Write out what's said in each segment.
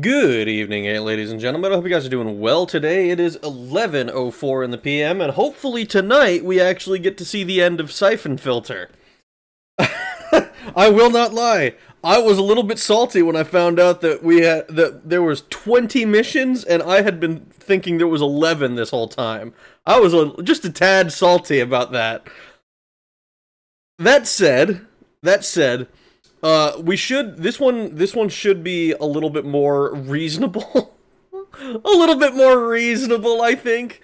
Good evening, ladies and gentlemen. I hope you guys are doing well today. It is 11:04 in the PM, and hopefully tonight we actually get to see the end of Syphon Filter. I will not lie. I was a little bit salty when I found out that there was 20 missions, and I had been thinking there was 11 this whole time. I was just a tad salty about that. That said, this one should be a little bit more reasonable. a little bit more reasonable, I think.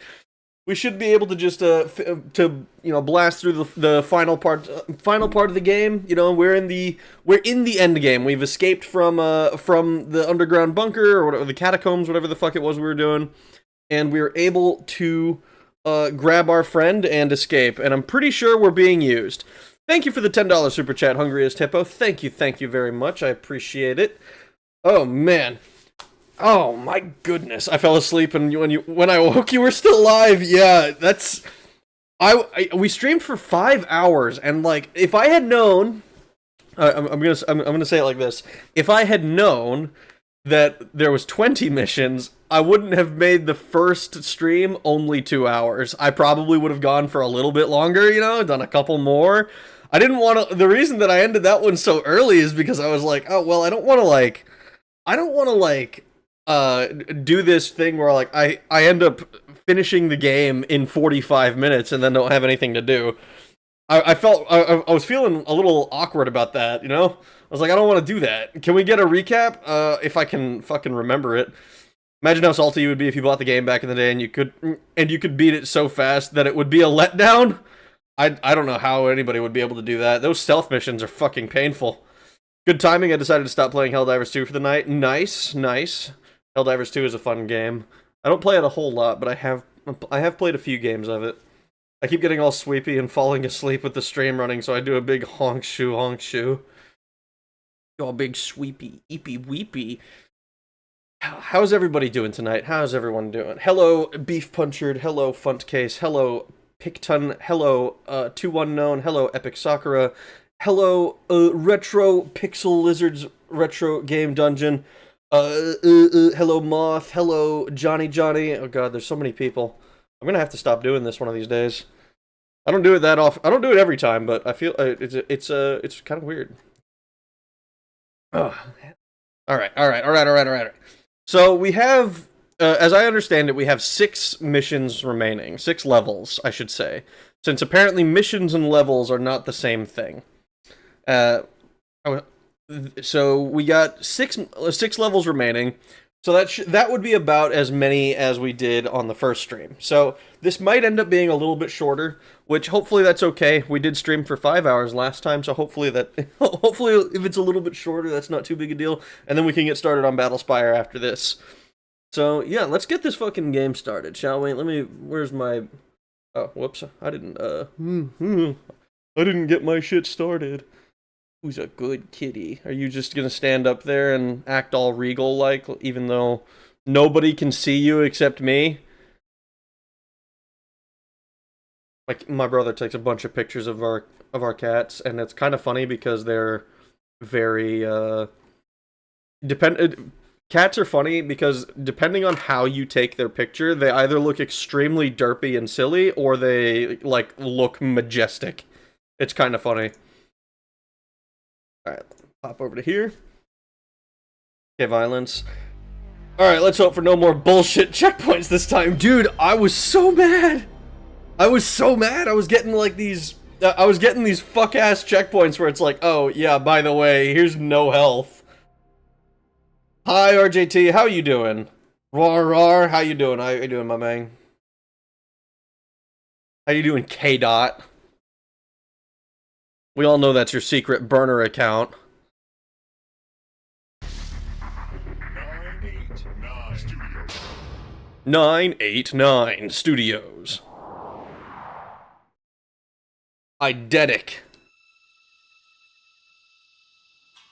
We should be able to just blast through the final part of the game. You know, we're in the end game. We've escaped from the underground bunker or whatever, the catacombs, whatever the fuck it was we were doing, and we were able to grab our friend and escape. And I'm pretty sure we're being used. Thank you for the $10 super chat, Hungriest Hippo. Thank you very much. I appreciate it. Oh man. Oh my goodness! I fell asleep, and when I woke, you were still alive. Yeah, that's. We streamed for 5 hours, and like, if I had known, I'm gonna say it like this: if I had known that there was 20 missions, I wouldn't have made the first stream only 2 hours. I probably would have gone for a little bit longer, you know, done a couple more. I didn't want to. The reason that I ended that one so early is because I was like, oh well, I don't want to do this thing where like I end up finishing the game in 45 minutes and then don't have anything to do. I was feeling a little awkward about that, you know? I was like, I don't want to do that. Can we get a recap? If I can fucking remember it. Imagine how salty you would be if you bought the game back in the day and you could beat it so fast that it would be a letdown. I don't know how anybody would be able to do that. Those stealth missions are fucking painful. Good timing. I decided to stop playing Helldivers 2 for the night. Nice. Helldivers 2 is a fun game. I don't play it a whole lot, but I have played a few games of it. I keep getting all sweepy and falling asleep with the stream running, so I do a big honk shoo. Oh, big sweepy, eepy weepy. How's everybody doing tonight? How's everyone doing? Hello, Beef Punchered. Hello, Funtcase. Hello, Picton. Hello, 2Unknown. Hello, Epic Sakura. Hello, Retro Pixel Lizards Retro Game Dungeon. Hello, Moth. Hello, Johnny. Oh god, there's so many people. I'm gonna have to stop doing this one of these days. I don't do it that often. I don't do it every time, but I feel it's kind of weird. Oh. All right. So we have, as I understand it, we have 6 missions remaining. 6 levels, I should say, since apparently missions and levels are not the same thing. So we got six levels remaining. So that would be about as many as we did on the first stream. So this might end up being a little bit shorter, which hopefully that's okay. We did stream for 5 hours last time, so hopefully if it's a little bit shorter, that's not too big a deal. And then we can get started on Battlespire after this. So yeah, let's get this fucking game started, shall we? Where's my... Oh, whoops. I didn't get my shit started. Who's a good kitty? Are you just gonna stand up there and act all regal-like, even though nobody can see you except me? Like, my brother takes a bunch of pictures of our cats, and it's kind of funny because they're very, cats are funny because depending on how you take their picture, they either look extremely derpy and silly, or they, like, look majestic. It's kind of funny. Alright, pop over to here. Okay, violence. Alright, let's hope for no more bullshit checkpoints this time. Dude, I was so mad! I was getting like these... I was getting these fuck-ass checkpoints where it's like, oh, yeah, by the way, here's no health. Hi, RJT, how you doing? Rawr, how you doing? How you doing, my man? How you doing, K-Dot? We all know that's your secret burner account. 989 Studios. Eidetic.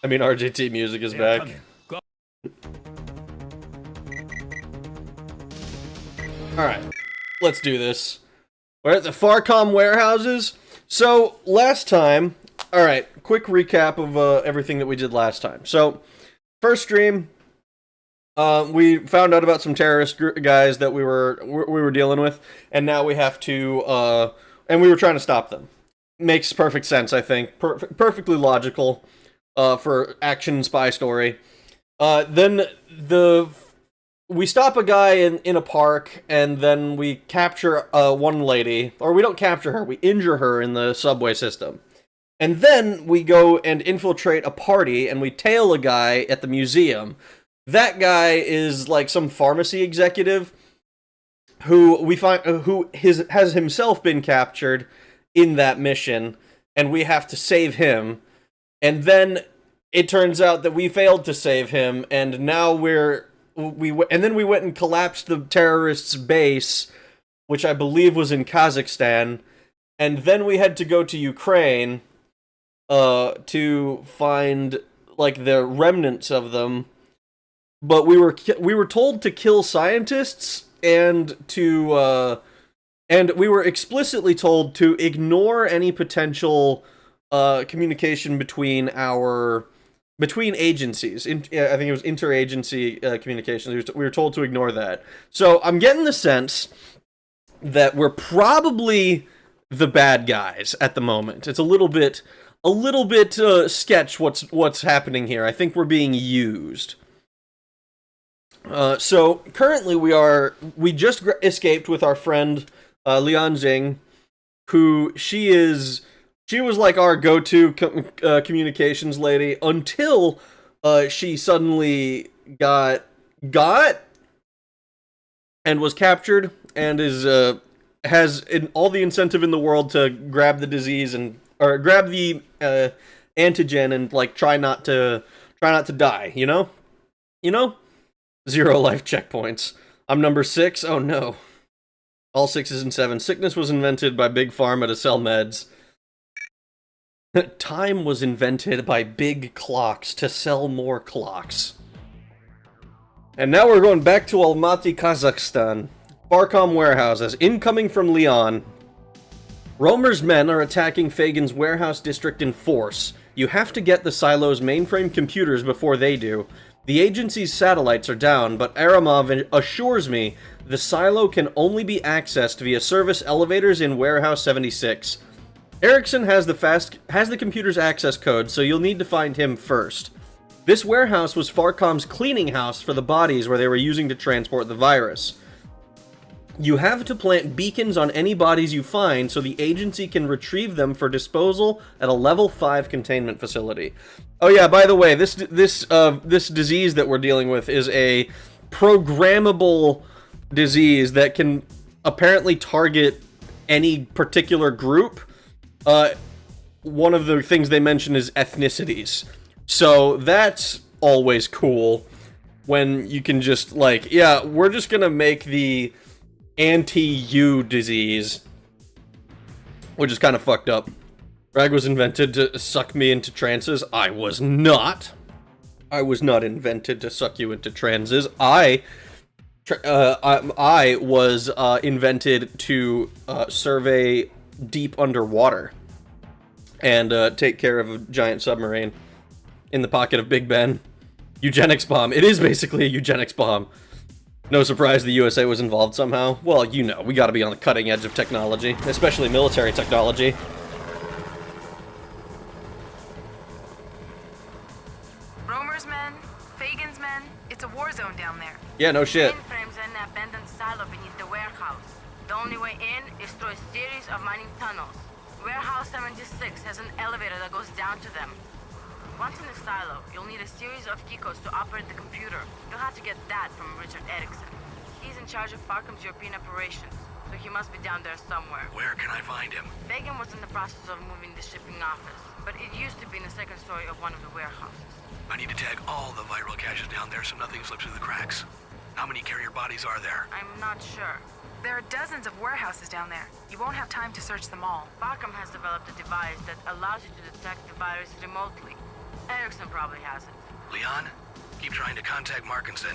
I mean, RJT music is back. Alright, let's do this. We're at the Farcom warehouses. So, last time, alright, quick recap of everything that we did last time. So, first stream, we found out about some terrorist guys that we were dealing with, and now we have to, and we were trying to stop them. Makes perfect sense, I think. Perfectly logical, for action spy story. Then we stop a guy in a park, and then we capture one lady, or we don't capture her, we injure her in the subway system. And then we go and infiltrate a party, and we tail a guy at the museum. That guy is like some pharmacy executive who we find has himself been captured in that mission, and we have to save him. And then it turns out that we failed to save him, and now then we went and collapsed the terrorists' base, which I believe was in Kazakhstan, and then we had to go to Ukraine to find like the remnants of them. But we were told to kill scientists and we were explicitly told to ignore any potential communication between agencies. I think it was interagency communications. We were told to ignore that. So I'm getting the sense that we're probably the bad guys at the moment. It's a little bit sketch what's happening here. I think we're being used. So currently we just escaped with our friend Lian Jing, who she was like our go-to communications lady until she suddenly got and was captured and has all the incentive in the world to grab the disease or grab the antigen and like try not to die, you know? 0 life checkpoints. I'm number 6. Oh no. All 6s and 7s. Sickness was invented by Big Pharma to sell meds. Time was invented by big clocks to sell more clocks. And now we're going back to Almaty, Kazakhstan. Farcom warehouses. Incoming from Leon. Romer's men are attacking Fagin's warehouse district in force. You have to get the silo's mainframe computers before they do. The agency's satellites are down, but Aramov assures me the silo can only be accessed via service elevators in Warehouse 76. Erickson has the computer's access code, so you'll need to find him first. This warehouse was Farcom's cleaning house for the bodies where they were using to transport the virus. You have to plant beacons on any bodies you find so the agency can retrieve them for disposal at a level 5 containment facility. Oh yeah, by the way, this disease that we're dealing with is a programmable disease that can apparently target any particular group. One of the things they mention is ethnicities. So that's always cool when you can just like, yeah, we're just gonna make the anti-you disease, which is kind of fucked up. Rag was invented to suck me into trances. I was not. I was not invented to suck you into trances. I was invented to survey deep underwater and take care of a giant submarine in the pocket of Big Ben. Eugenics bomb. It is basically a eugenics bomb. No surprise the USA was involved somehow. Well, you know, we gotta be on the cutting edge of technology, especially military technology. Romer's men, Fagin's men, it's a war zone down there. Yeah, no shit. Mainframes in an abandoned silo beneath the warehouse. The only way in is through a series of mining tunnels. Warehouse 76 has an elevator that goes down to them. Once in the silo, you'll need a series of key codes to operate the computer. You'll have to get that from Richard Erickson. He's in charge of Farcom's European operations, so he must be down there somewhere. Where can I find him? Fagin was in the process of moving the shipping office, but it used to be in the second story of one of the warehouses. I need to tag all the viral caches down there so nothing slips through the cracks. How many carrier bodies are there? I'm not sure. There are dozens of warehouses down there. You won't have time to search them all. Farcom has developed a device that allows you to detect the virus remotely. Erickson probably has it. Leon, keep trying to contact Markinson.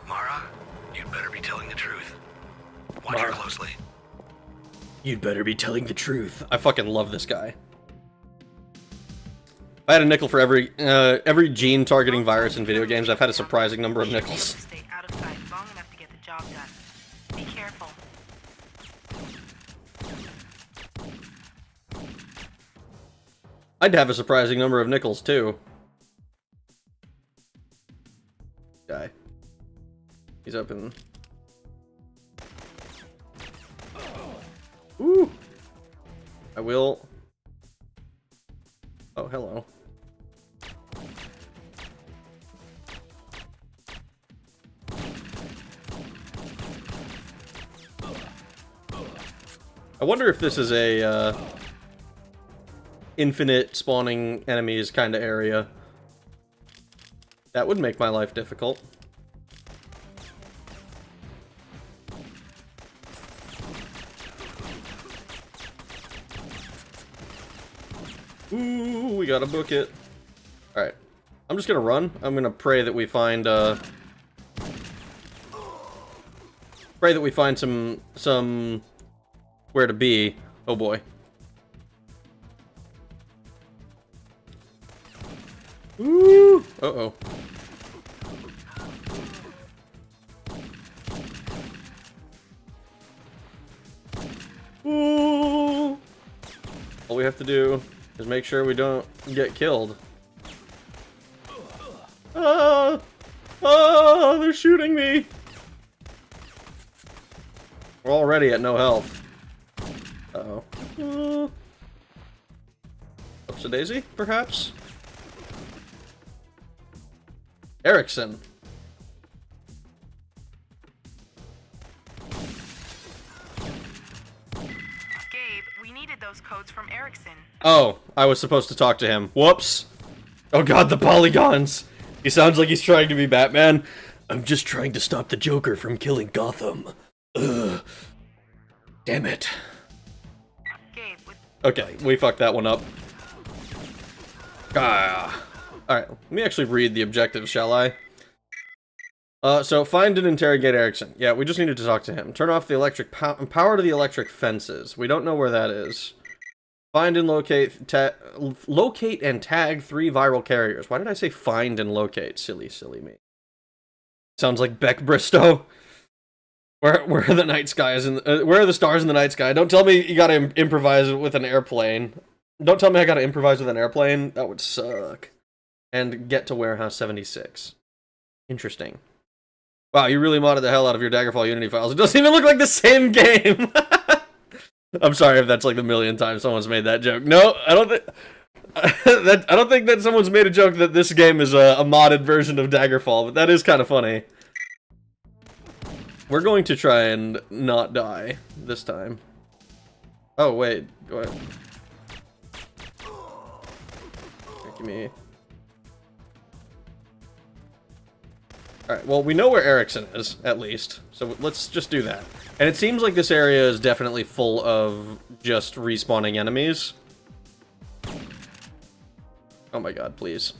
Mara, you'd better be telling the truth. Watch her closely. You'd better be telling the truth. I fucking love this guy. If I had a nickel for every gene targeting virus in video games, I've had a surprising number of nickels. Stay out of sight long enough to get the job done. Be careful. I'd have a surprising number of nickels, too. Guy. He's up in... Ooh! I will... Oh, hello. I wonder if this is a, infinite spawning enemies kind of area. That would make my life difficult. Ooh, we gotta book it. Alright. I'm just gonna run. I'm gonna pray that we find, pray that we find some where to be. Oh boy. Ooh! Uh-oh. Ooh! All we have to do is make sure we don't get killed. Ah! Ah! They're shooting me! We're already at no health. Uh-oh. Oops a daisy, perhaps? Erickson. Gabe, we needed those codes from Erickson. Oh, I was supposed to talk to him. Whoops. Oh god, the polygons. He sounds like he's trying to be Batman. I'm just trying to stop the Joker from killing Gotham. Ugh. Damn it. Gabe, with Okay, we fucked that one up. Ah. Alright, let me actually read the objectives, shall I? So find and interrogate Erickson. Yeah, we just needed to talk to him. Turn off the electric power to the electric fences. We don't know where that is. Find and locate and tag 3 viral carriers. Why did I say find and locate? Silly me. Sounds like Beck Bristow. Where are the night skies and where are the stars in the night sky? Don't tell me you gotta improvise with an airplane. Don't tell me I gotta improvise with an airplane. That would suck. And get to Warehouse 76. Interesting. Wow, you really modded the hell out of your Daggerfall Unity files. It doesn't even look like the same game! I'm sorry if that's like the millionth time someone's made that joke. No, I don't think... I don't think that someone's made a joke that this game is a modded version of Daggerfall, but that is kind of funny. We're going to try and not die this time. Oh, wait. Go ahead. Give me... Alright, well, we know where Erickson is, at least. So let's just do that. And it seems like this area is definitely full of just respawning enemies. Oh my god, please.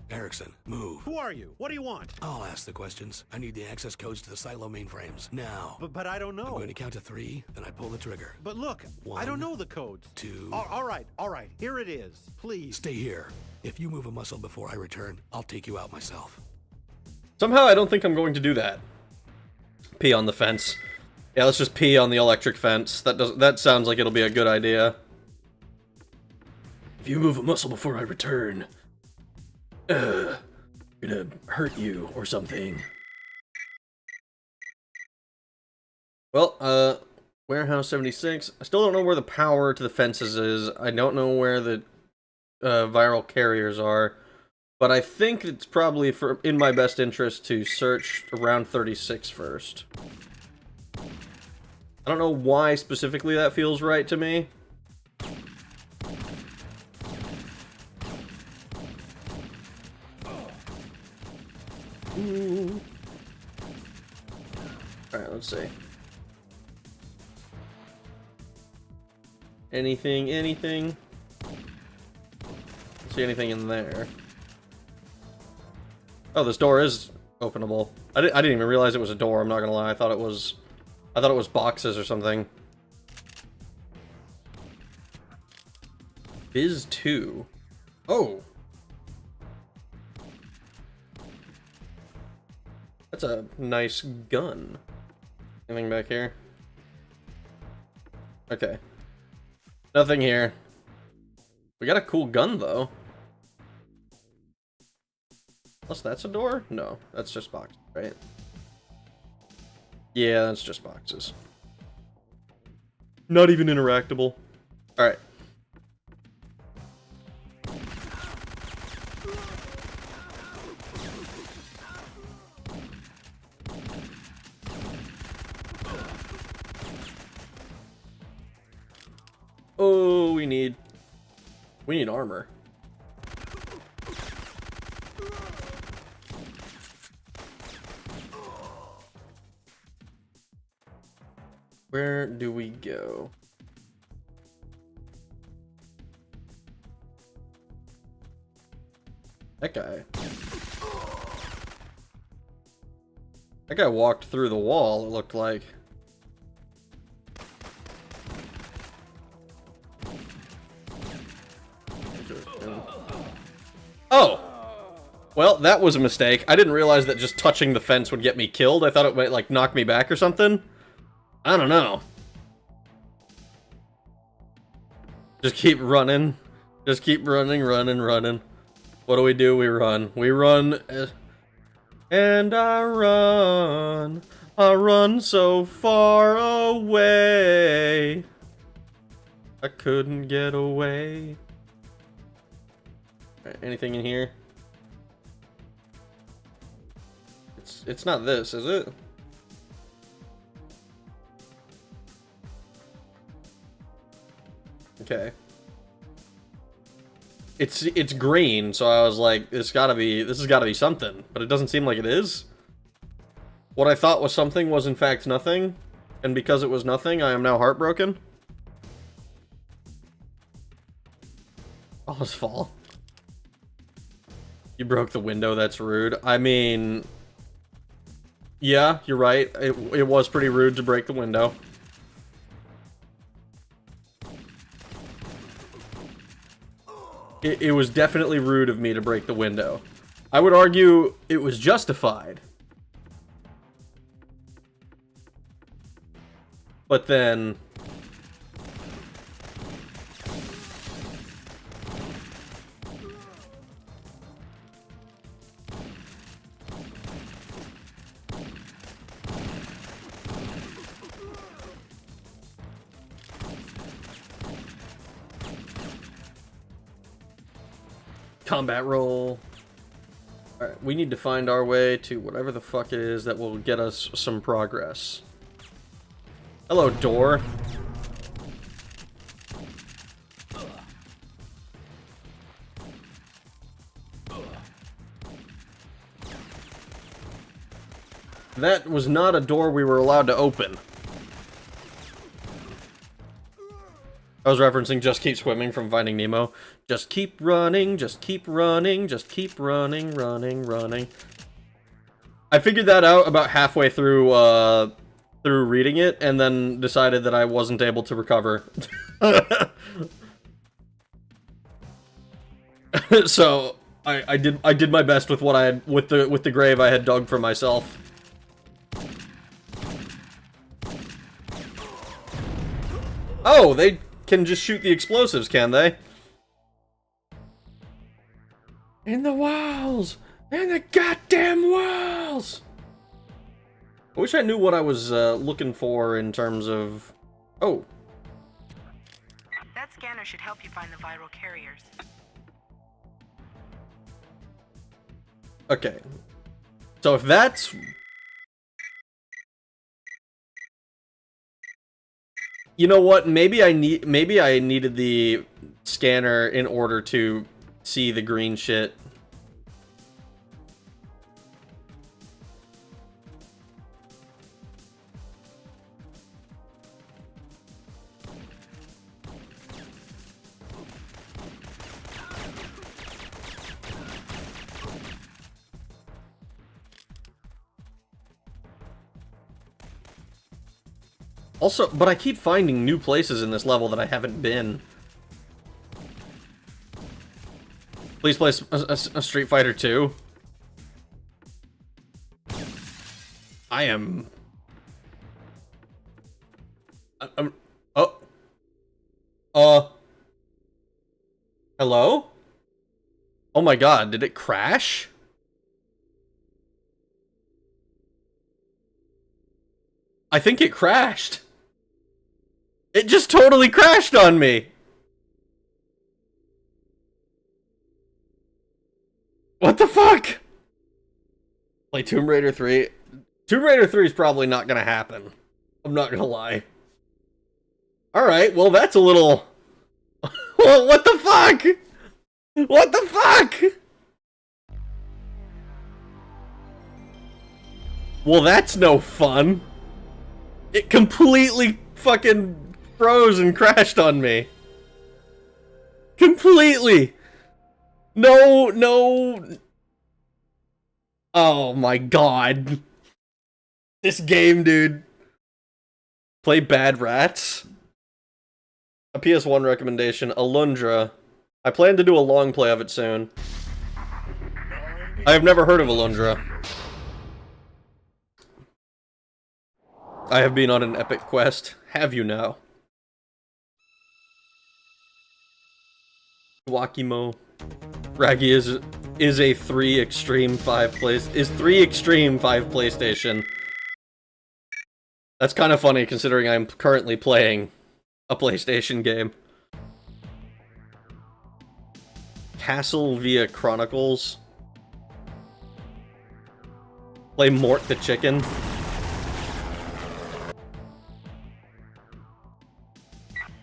Erickson, move. Who are you? What do you want? I'll ask the questions. I need the access codes to the silo mainframes. Now. But I don't know. I'm going to count to 3, then I pull the trigger. But look, I don't know the codes. 2. All right. Here it is. Please. Stay here. If you move a muscle before I return, I'll take you out myself. Somehow I don't think I'm going to do that. Pee on the fence. Yeah, let's just pee on the electric fence. That sounds like it'll be a good idea. If you move a muscle before I return, I'm gonna hurt you or something. Well, Warehouse 76. I still don't know where the power to the fences is. I don't know where the viral carriers are. But I think it's probably in my best interest to search around 36 first. I don't know why specifically that feels right to me. Alright, let's see. Anything? Don't see anything in there. Oh, this door is openable. I didn't even realize it was a door, I'm not gonna lie. I thought it was boxes or something. Biz 2. Oh! That's a nice gun. Anything back here? Okay. Nothing here. We got a cool gun, though. Unless that's a door? No, that's just boxes, right? Yeah, that's just boxes. Not even interactable. Alright. need armor. Where do we go? That guy. That guy walked through the wall, it looked like. Oh! Well, that was a mistake. I didn't realize that just touching the fence would get me killed. I thought it might, like, knock me back or something. I don't know. Just keep running. Just keep running, running. What do? We run. We run. And I run so far away. I couldn't get away. All right, anything in here? It's not this, is it? Okay. It's green, so I was like, this has gotta be something, but it doesn't seem like it is. What I thought was something was in fact nothing, and because it was nothing, I am now heartbroken. Oh, his fall. You broke the window, that's rude. I mean, yeah, you're right. It was pretty rude to break the window. It was definitely rude of me to break the window. I would argue it was justified. But then... combat roll. Alright, we need to find our way to whatever the fuck it is that will get us some progress. Hello, door. That was not a door we were allowed to open. I was referencing Just Keep Swimming from Finding Nemo. Just keep running, just keep running, just keep running, running. I figured that out about halfway through reading it, and then decided that I wasn't able to recover. So I did my best with what I had with the grave I had dug for myself. Oh, they can just shoot the explosives, can they? In the walls! In the goddamn walls! I wish I knew what I was looking for in terms of... Oh. That scanner should help you find the viral carriers. Okay. So if that's... You know what? Maybe I needed the scanner in order to see the green shit. Also, but I keep finding new places in this level that I haven't been. Please play a Street Fighter 2. I am... Oh. Hello? Oh my god, did it crash? I think it crashed. It just totally crashed on me. What the fuck? Play Tomb Raider 3. Tomb Raider 3 is probably not gonna happen. I'm not gonna lie. Alright, well that's a little... What the fuck? What the fuck? Well, that's no fun. It completely fucking froze and crashed on me. Completely. No, no. Oh my god. This game, dude. Play Bad Rats. A PS1 recommendation, Alundra. I plan to do a long play of it soon. I have never heard of Alundra. I have been on an epic quest. Have you now? Wakimo. Raggy is a 3 extreme 5 PlayStation. That's kind of funny considering I'm currently playing a PlayStation game. Castlevia Chronicles. Play Mort the Chicken.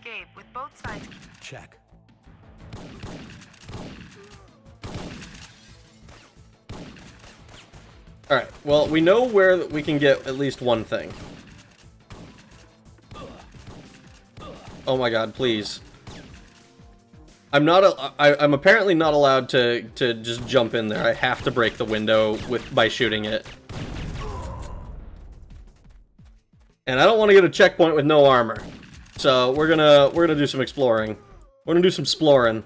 Gabe, with both sides. Check. Alright, well, we know where we can get at least one thing. Oh my god, please. I'm apparently not allowed to just jump in there. I have to break the window by shooting it. And I don't want to get a checkpoint with no armor. So we're gonna do some exploring. We're gonna do some exploring.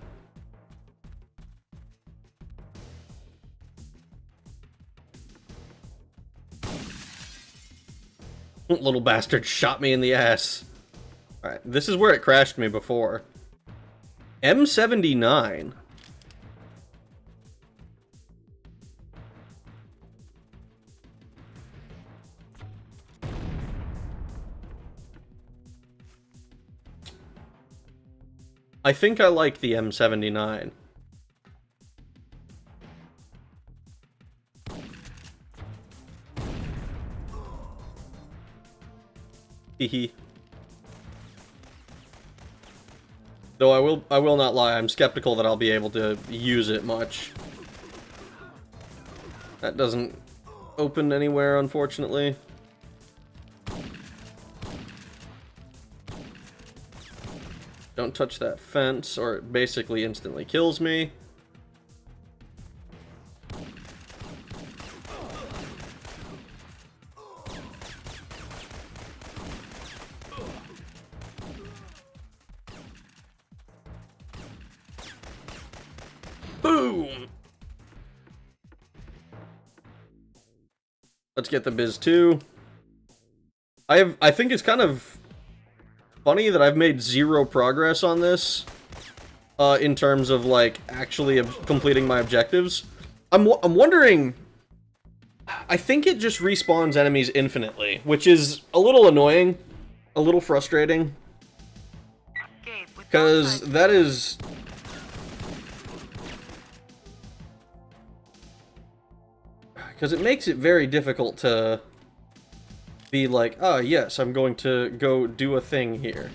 Little bastard shot me in the ass. Alright, this is where it crashed me before. M79. I think I like the M79. Hehe. Though I will not lie, I'm skeptical that I'll be able to use it much. That doesn't open anywhere, unfortunately. Don't touch that fence, or it basically instantly kills me. Boom! Let's get the Biz 2. I think it's kind of funny that I've made 0 progress on this, in terms of, like, actually completing my objectives. I'm wondering... I think it just respawns enemies infinitely, which is a little annoying, a little frustrating. Because that is... Because it makes it very difficult to be like, oh yes, I'm going to go do a thing here.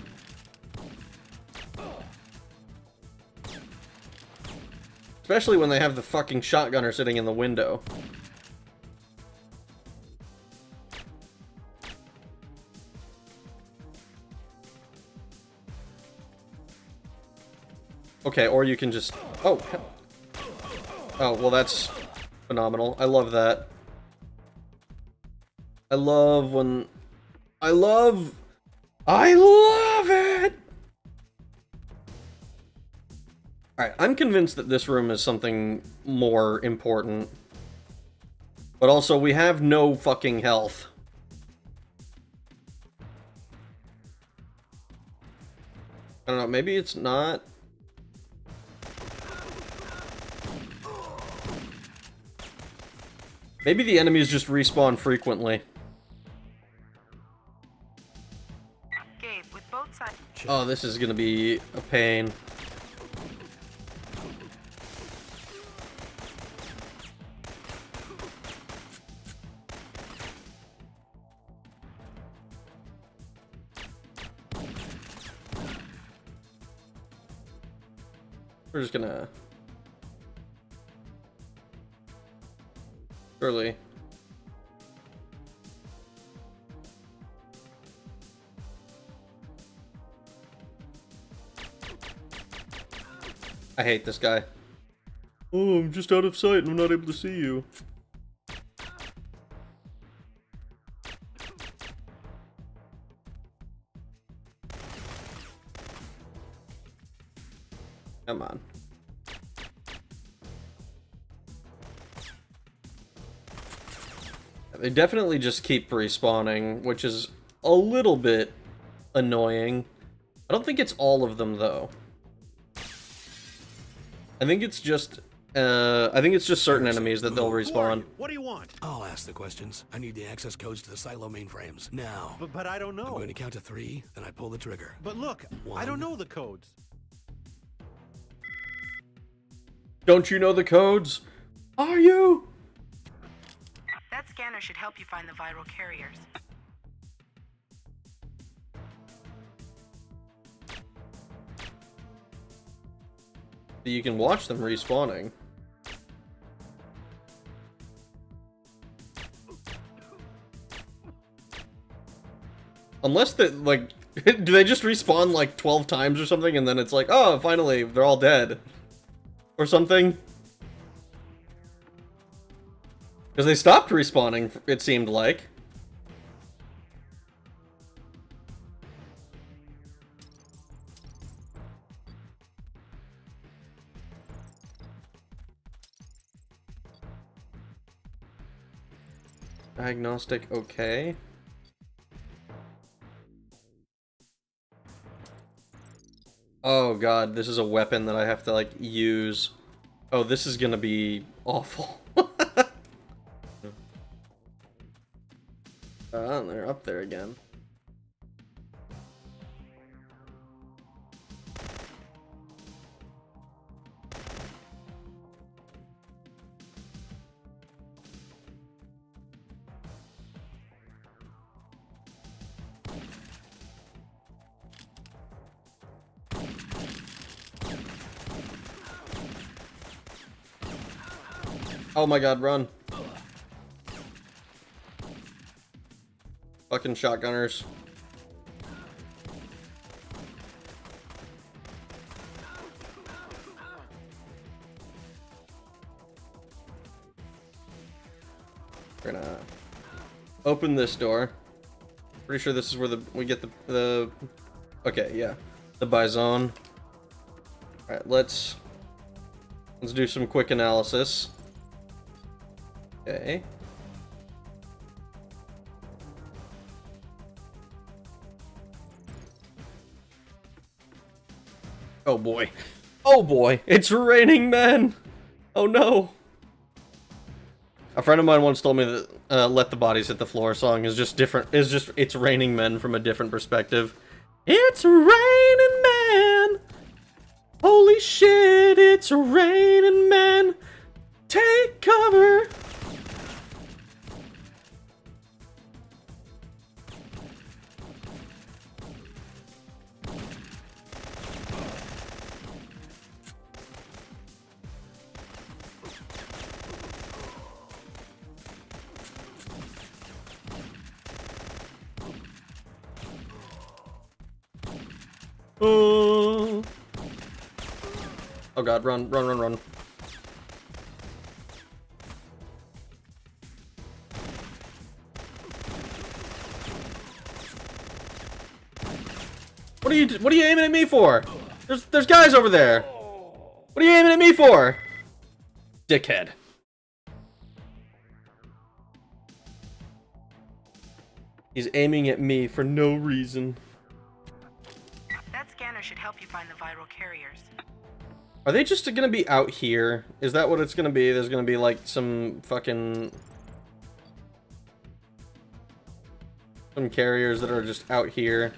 Especially when they have the fucking shotgunner sitting in the window. Okay, or you can just... Oh, oh, well that's phenomenal. I love that. I love when... I love it! Alright, I'm convinced that this room is something more important. But also, we have no fucking health. I don't know, maybe it's not... Maybe the enemies just respawn frequently. Gabe, with both sides. Oh, this is gonna be a pain. We're just gonna... Surely. I hate this guy. Oh, I'm just out of sight and I'm not able to see you. Come on. They definitely just keep respawning, which is a little bit annoying. I don't think it's all of them, though. I think it's just certain enemies that they'll respawn. What do you want? I'll ask the questions. I need the access codes to the silo mainframes now. But I don't know. I'm going to count to 3, then I pull the trigger. But look, I don't know the codes. Don't you know the codes? Are you? That scanner should help you find the viral carriers. You can watch them respawning. Unless they, like, do they just respawn like 12 times or something and then it's like, oh, finally, they're all dead. Or something? Because they stopped respawning, it seemed like. Diagnostic, okay. Oh god, this is a weapon that I have to, like, use. Oh, this is gonna be awful. They're up there again. Oh my god, run. Fucking shotgunners. We're gonna open this door. Pretty sure this is where we get the okay, yeah. The Bison. Alright, let's do some quick analysis. Okay. Oh boy. Oh boy, it's raining men! Oh no! A friend of mine once told me that Let the Bodies Hit the Floor song is just different, it's raining men from a different perspective. It's raining men! Holy shit, it's raining men! Take cover! Oh god, run, run, run, run. What are you aiming at me for? There's guys over there. What are you aiming at me for? Dickhead. He's aiming at me for no reason. That scanner should help you find the viral carriers. Are they just gonna be out here? Is that what it's gonna be? There's gonna be like some carriers that are just out here.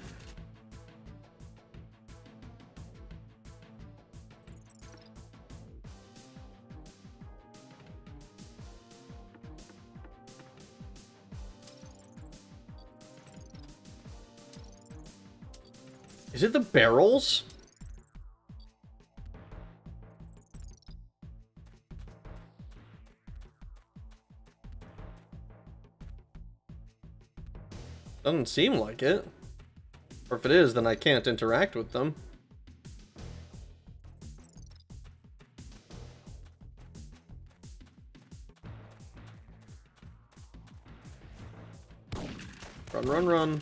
Is it the barrels? Doesn't seem like it. Or if it is, then I can't interact with them. Run, run, run.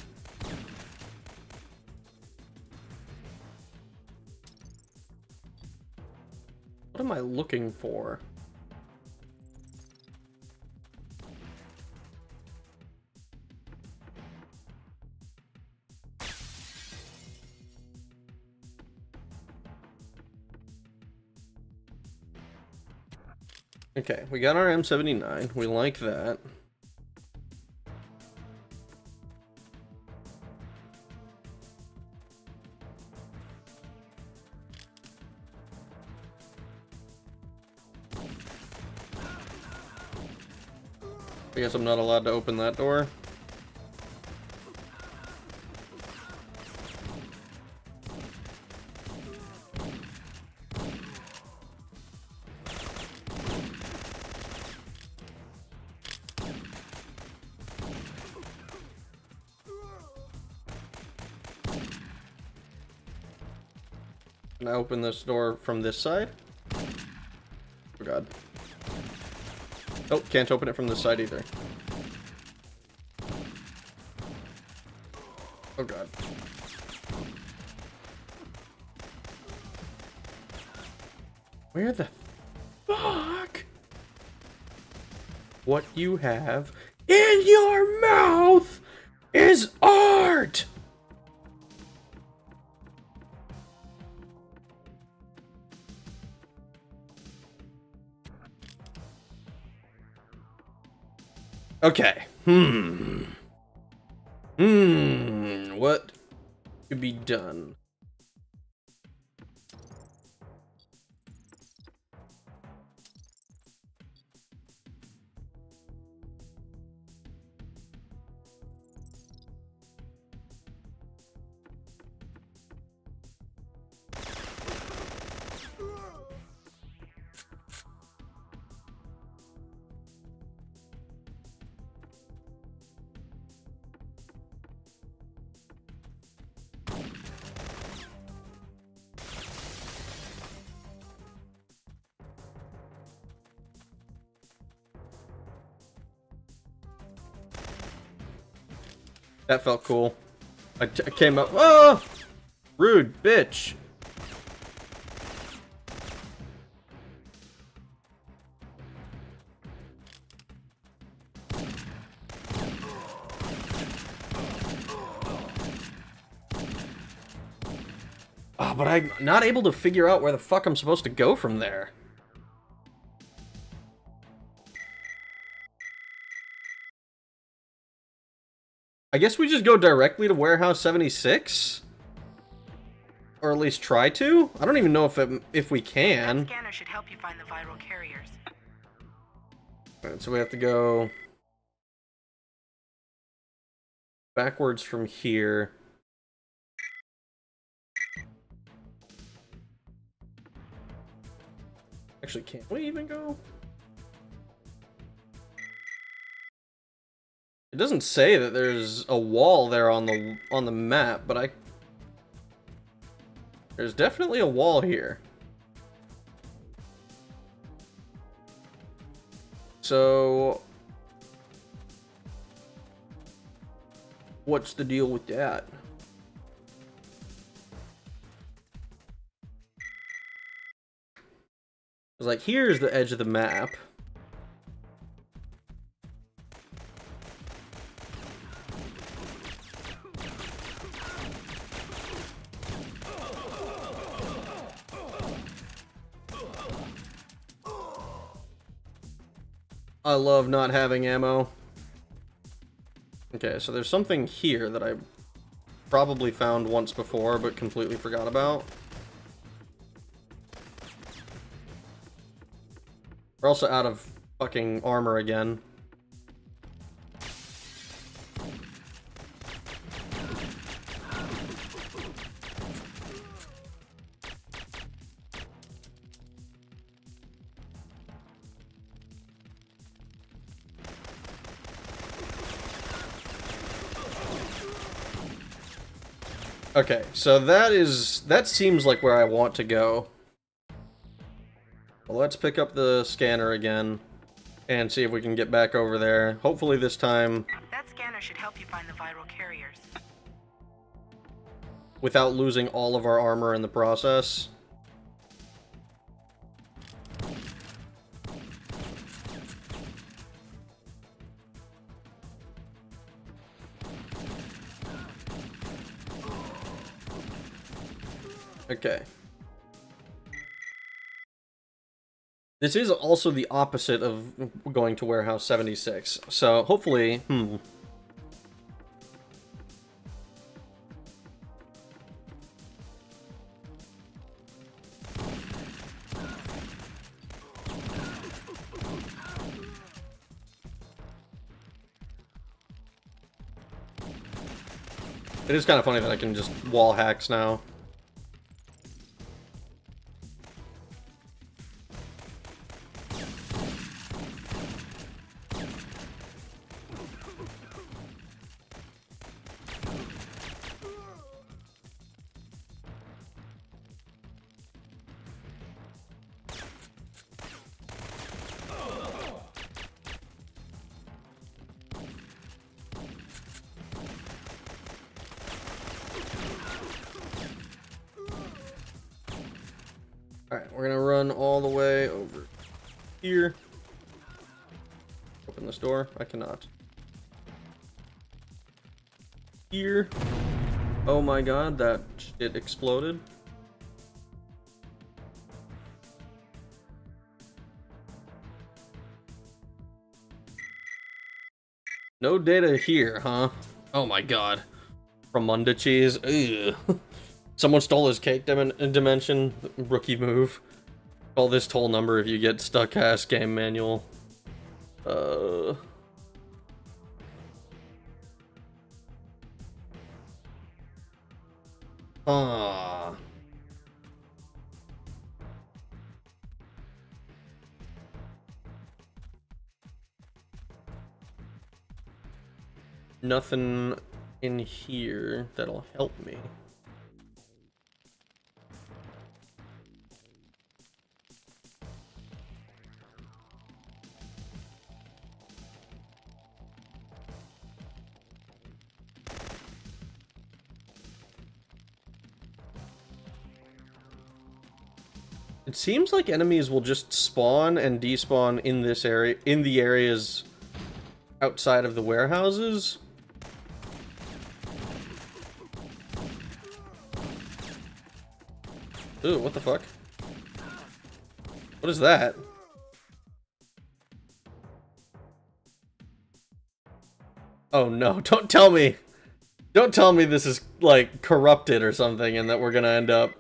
What am I looking for? Okay, we got our M79. We like that. I guess I'm not allowed to open that door. Can I open this door from this side? Oh god. Oh, can't open it from this side either. Oh god. Where the fuck? What you have in your mouth is art! Okay. What could be done? That felt cool. I came up. Oh! Rude bitch. Oh, but I'm not able to figure out where the fuck I'm supposed to go from there. I guess we just go directly to Warehouse 76? Or at least try to? I don't even know if we can. That scanner should help you find the viral carriers. Alright, so we have to go backwards from here. Actually, can't we even go? It doesn't say that there's a wall there on the map, but there's definitely a wall here. So what's the deal with that? It's like, here's the edge of the map. I love not having ammo. Okay, so there's something here that I probably found once before, but completely forgot about. We're also out of fucking armor again. Okay, so that seems like where I want to go. Well, let's pick up the scanner again and see if we can get back over there. Hopefully this time That scanner should help you find the viral carriers. without losing all of our armor in the process. Okay. This is also the opposite of going to Warehouse 76, so hopefully, It is kind of funny that I can just wall hacks now. Alright, we're gonna run all the way over here. Open this door. I cannot. Here. Oh my god, that shit exploded. No data here, huh? Oh my god. Ramunda cheese. Ugh. Someone stole his cake dimension. Rookie move. Call this toll number if you get stuck ass game manual. Nothing in here that'll help me. It seems like enemies will just spawn and despawn in this area, in the areas outside of the warehouses. Ooh, what the fuck? What is that? Oh no, don't tell me this is, like, corrupted or something and that we're gonna end up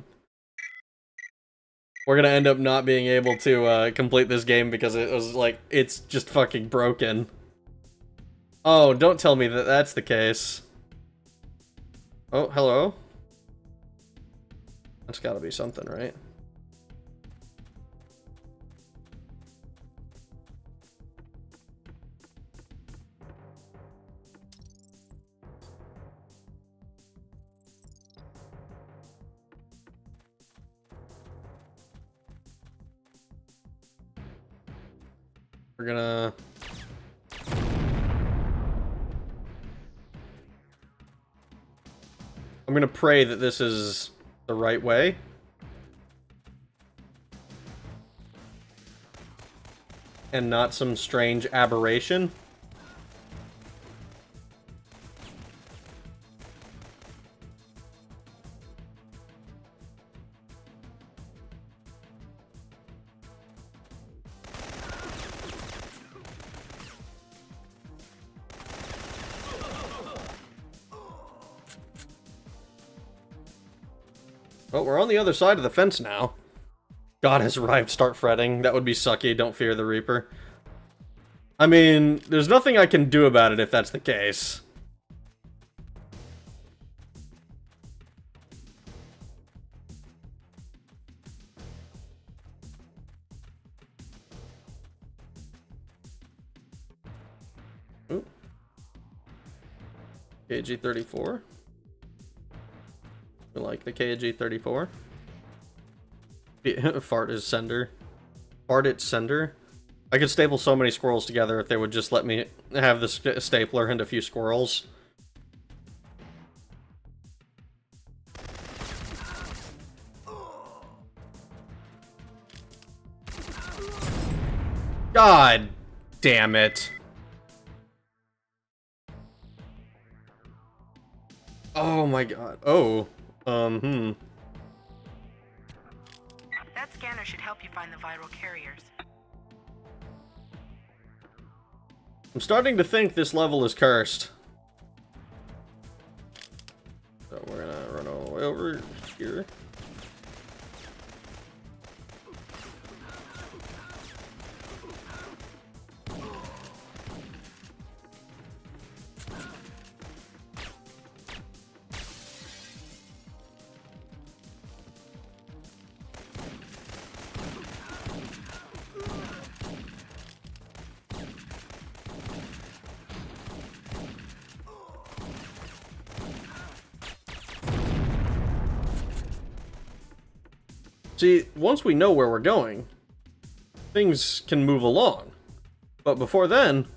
not being able to complete this game because it was like, it's just fucking broken. Oh, don't tell me that that's the case. Oh, hello? That's gotta be something, right? We're gonna... I'm gonna pray that this is the right way. And not some strange aberration. Oh, we're on the other side of the fence now. God has arrived, start fretting. That would be sucky, don't fear the Reaper. I mean, there's nothing I can do about it if that's the case. Ooh. KG-34. Like the KG-34. Fart is sender. Fart it sender. I could staple so many squirrels together if they would just let me have the stapler and a few squirrels. God damn it. Oh my god. Oh. That scanner should help you find the viral carriers. I'm starting to think this level is cursed. So we're gonna run all the way over here. See, once we know where we're going, things can move along. But before then,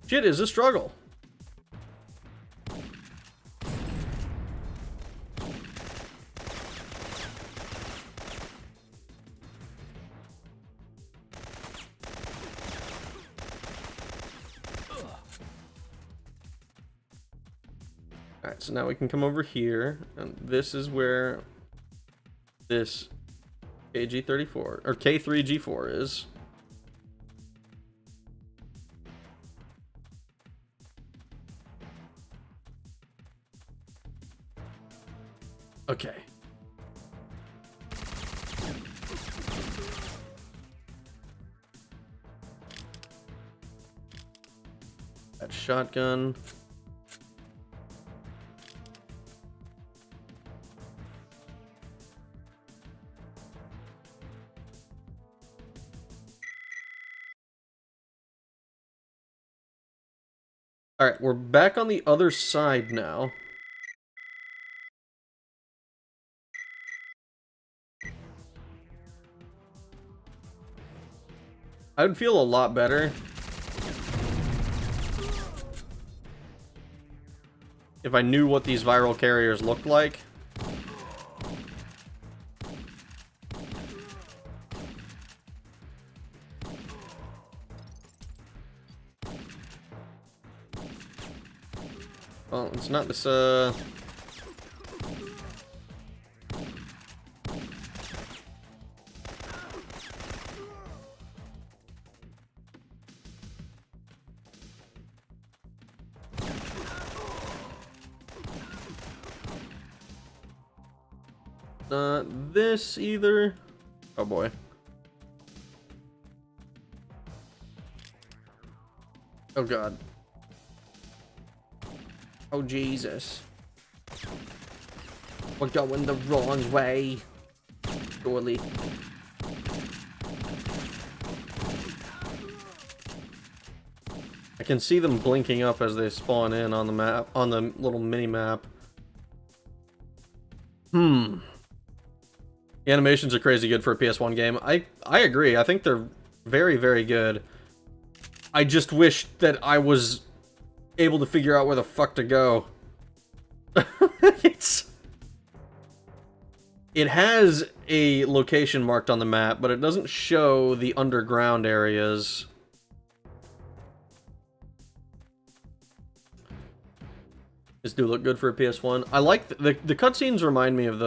shit is a struggle. Alright, so now we can come over here, and this is where this KG-34, or K3G4 is. Okay. That shotgun. Alright, we're back on the other side now. I would feel a lot better if I knew what these viral carriers looked like. Well, it's not this, not this either. Oh boy. Oh god. Oh Jesus. We're going the wrong way. Surely. I can see them blinking up as they spawn in on the map, on the little mini map. The animations are crazy good for a PS1 game. I agree. I think they're very, very good. I just wish that I was able to figure out where the fuck to go. It has a location marked on the map, but it doesn't show the underground areas. This do look good for a PS1. I like the cutscenes remind me of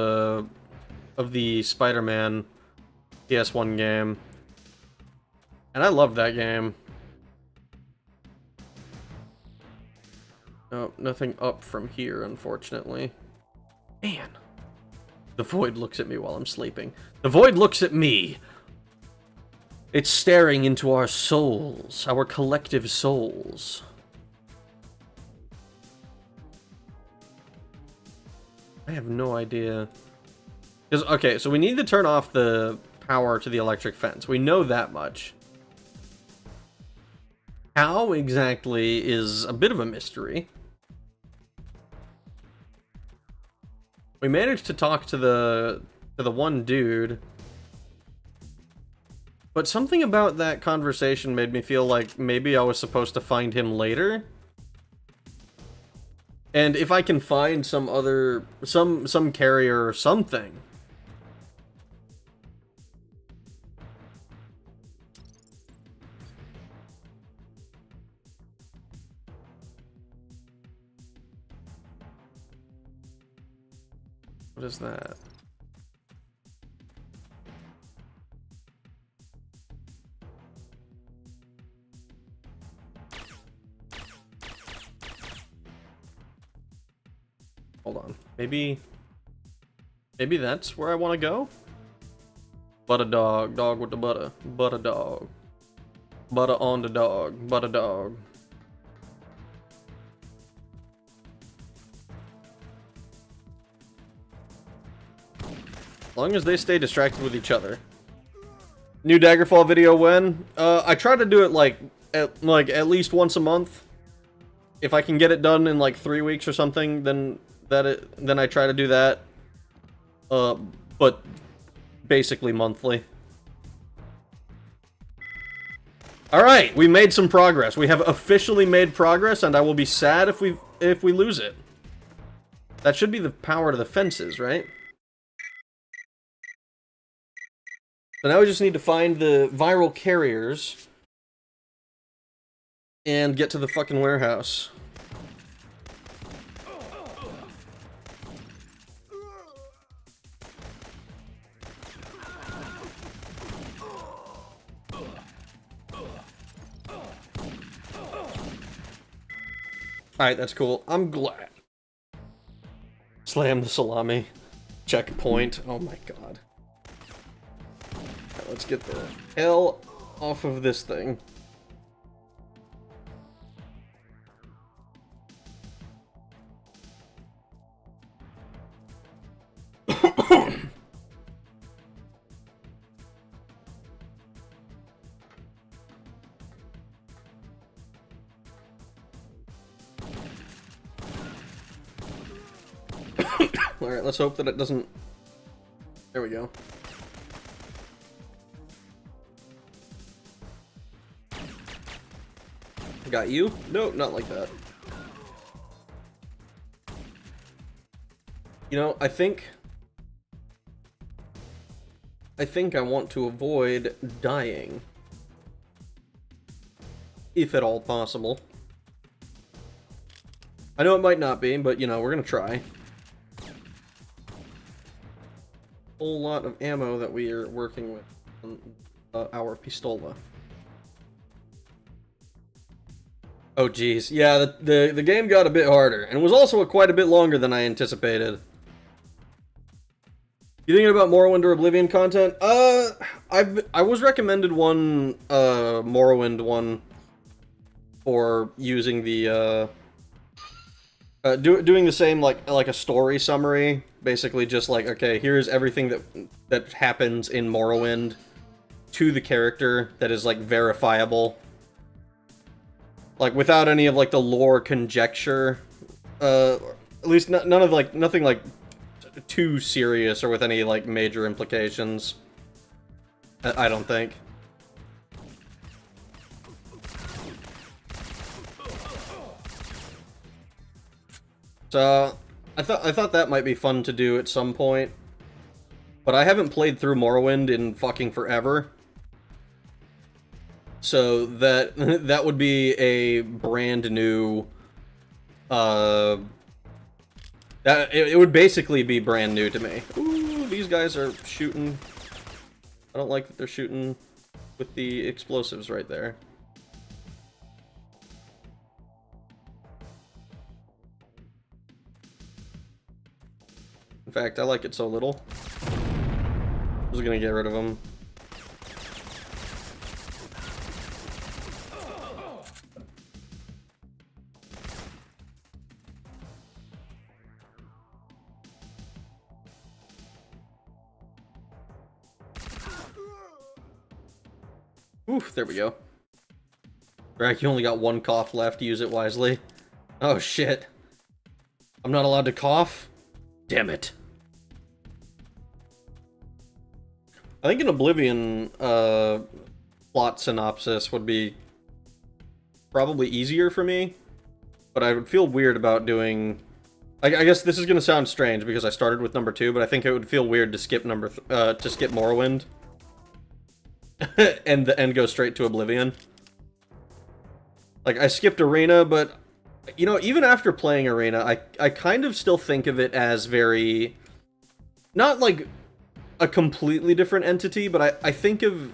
the Spider-Man PS1 game. And I loved that game. Oh, nothing up from here, unfortunately. Man. The void looks at me while I'm sleeping. The void looks at me! It's staring into our souls. Our collective souls. I have no idea. Because, okay, so we need to turn off the power to the electric fence. We know that much. How exactly is a bit of a mystery. We managed to talk to the one dude. But something about that conversation made me feel like maybe I was supposed to find him later. And if I can find some other some carrier or something. What is that? Hold on. Maybe that's where I want to go? Butter dog, dog with the butter. Butter dog. Butter on the dog. Butter dog. As long as they stay distracted with each other. New Daggerfall video when? I try to do it like at least once a month. If I can get it done in like 3 weeks or something, then I try to do that. But basically monthly. Alright, we made some progress. We have officially made progress, and I will be sad if we lose it. That should be the power to the fences, right? So now we just need to find the viral carriers and get to the fucking warehouse. Alright, that's cool. I'm glad. Slam the salami. Checkpoint. Oh my god. Right, let's get the hell off of this thing. Alright, let's hope that it doesn't... There we go. Got you? No, not like that. You know, I think I want to avoid dying. If at all possible. I know it might not be, but you know, we're gonna try. Whole lot of ammo that we are working with on our pistola. Oh geez, yeah, the game got a bit harder, and it was also quite a bit longer than I anticipated. You thinking about Morrowind or Oblivion content? I was recommended one Morrowind one for using the doing the same like a story summary, basically just like, okay, here's everything that happens in Morrowind to the character that is like verifiable, like without any of like the lore conjecture, at least none of like nothing like too serious or with any like major implications. I don't think. So I thought that might be fun to do at some point, but I haven't played through Morrowind in fucking forever. So that would be a brand new it would basically be brand new to me. Ooh, these guys are shooting. I don't like that they're shooting with the explosives right there. In fact, I like it so little. I was gonna get rid of them. Oof, there we go. Drac, you only got one cough left. Use it wisely. Oh shit. I'm not allowed to cough? Damn it. I think an Oblivion plot synopsis would be probably easier for me, but I would feel weird about doing... I guess this is going to sound strange because I started with number 2, but I think it would feel weird to skip skip Morrowind and go straight to Oblivion. Like, I skipped Arena, but, you know, even after playing Arena, I kind of still think of it as very... Not, like, a completely different entity, but I think of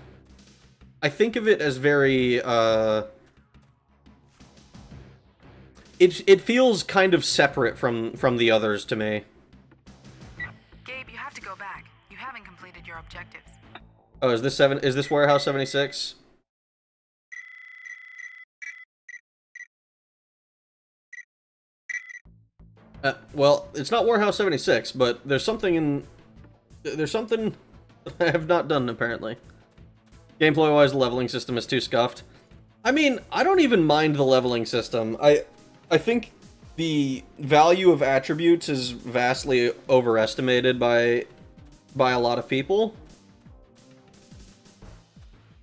it as very, It feels kind of separate from the others to me. Gabe, you have to go back. You haven't completed your objectives. Oh, is this Warehouse 76? Well, it's not Warehouse 76, but there's something that I have not done, apparently. Gameplay-wise, the leveling system is too scuffed. I mean, I don't even mind the leveling system. I think the value of attributes is vastly overestimated by a lot of people.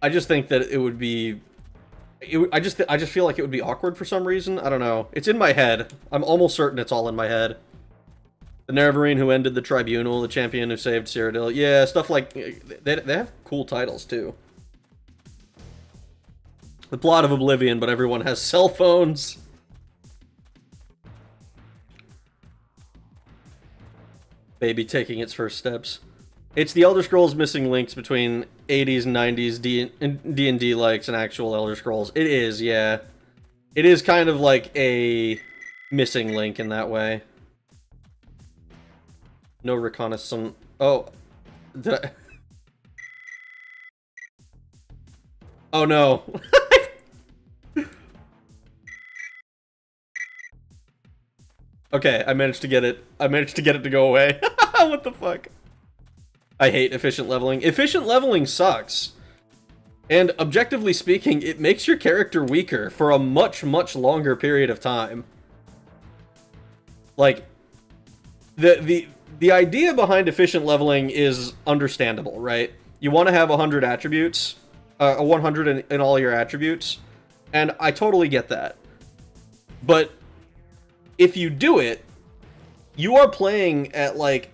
I just think that it would be... I just feel like it would be awkward for some reason. I don't know. It's in my head. I'm almost certain it's all in my head. The Nerevarine who ended the Tribunal, the champion who saved Cyrodiil. Yeah, stuff like... They have cool titles, too. The plot of Oblivion, but everyone has cell phones. Baby taking its first steps. It's the Elder Scrolls missing links between 80s and 90s D&D likes and actual Elder Scrolls. It is, yeah. It is kind of like a missing link in that way. No reconnaissance. Oh. Did I... Oh no. Okay, I managed to get it. I managed to get it to go away. What the fuck? I hate efficient leveling. Efficient leveling sucks. And objectively speaking, it makes your character weaker for a much, much longer period of time. Like, the idea behind efficient leveling is understandable, right? You want to have 100 attributes, 100 in all your attributes, and I totally get that. But if you do it, you are playing at like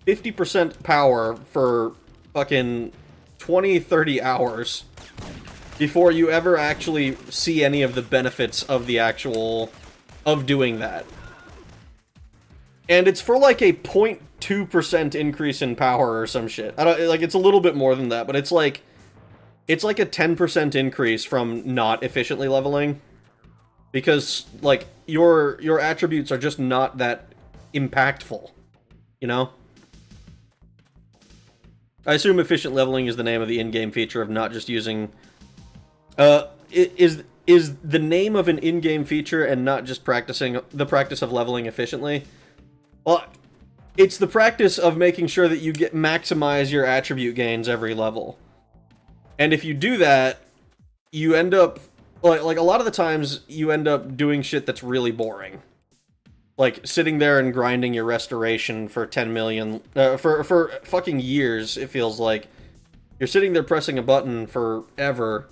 50% power for fucking 20, 30 hours before you ever actually see any of the benefits of of doing that. And it's for like a 0.2% increase in power or some shit. I don't, like, it's a little bit more than that, but it's like a 10% increase from not efficiently leveling. Because, like, your attributes are just not that impactful, you know? I assume efficient leveling is the name of the in-game feature of not just using... is the name of an in-game feature and not just the practice of leveling efficiently? Well, it's the practice of making sure that you maximize your attribute gains every level. And if you do that, you end up... Like, a lot of the times, you end up doing shit that's really boring. Like, sitting there and grinding your restoration for 10 million... for fucking years, it feels like. You're sitting there pressing a button forever,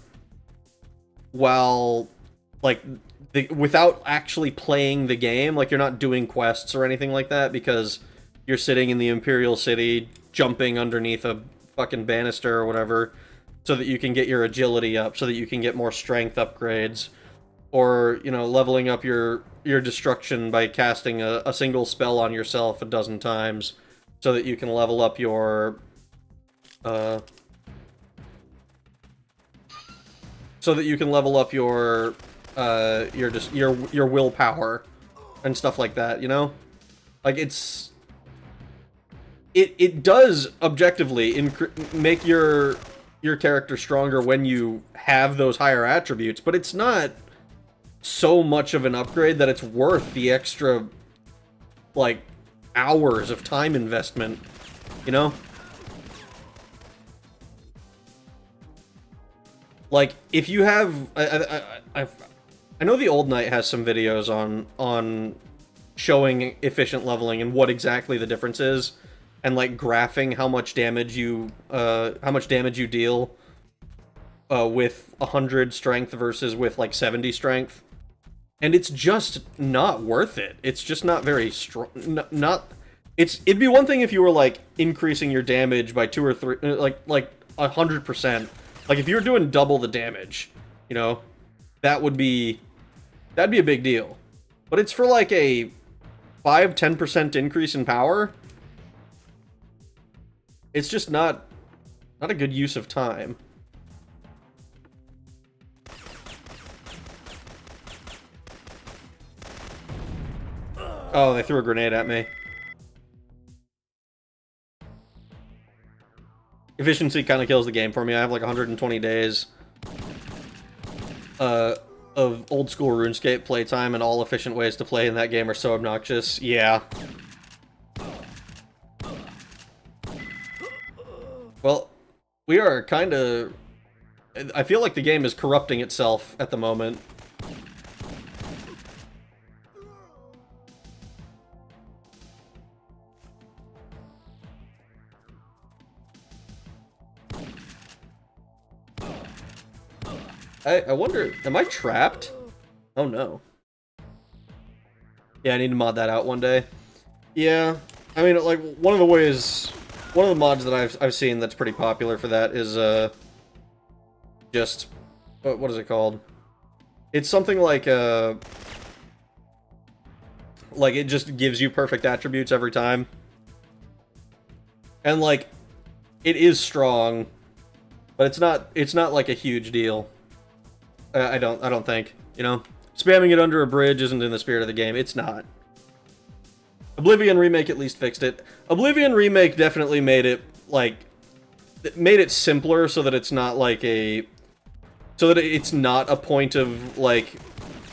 while, like, without actually playing the game. Like, you're not doing quests or anything like that, because you're sitting in the Imperial City, jumping underneath a fucking banister or whatever, so that you can get your agility up, so that you can get more strength upgrades, or, you know, leveling up your destruction by casting a single spell on yourself a dozen times, so that you can level up your, your willpower and stuff like that, you know? Like, it does objectively make your character stronger when you have those higher attributes, but it's not so much of an upgrade that it's worth the extra, like, hours of time investment, you know? Like, if you have... I know the Old Knight has some videos on showing efficient leveling and what exactly the difference is, and like graphing how much damage you deal with 100 strength versus with like 70 strength, and it's just not worth it. It's just not very strong. It'd be one thing if you were like increasing your damage by 2 or 3, like 100%. Like if you were doing double the damage, you know, that'd be a big deal. But it's for like a 5-10% increase in power. It's just not a good use of time. Oh, they threw a grenade at me. Efficiency kind of kills the game for me. I have like 120 days of old school RuneScape playtime, and all efficient ways to play in that game are so obnoxious. Yeah. Well, we are kind of... I feel like the game is corrupting itself at the moment. I wonder, am I trapped? Oh no. Yeah, I need to mod that out one day. Yeah, I mean, like, one of the mods that I've seen that's pretty popular for that is, just, what is it called? It's something like it just gives you perfect attributes every time. And, like, it is strong, but it's not like a huge deal. I don't think, you know? Spamming it under a bridge isn't in the spirit of the game. It's not. Oblivion Remake at least fixed it. Oblivion Remake definitely made it, like... made it simpler so that it's not like a... so that it's not a point of, like,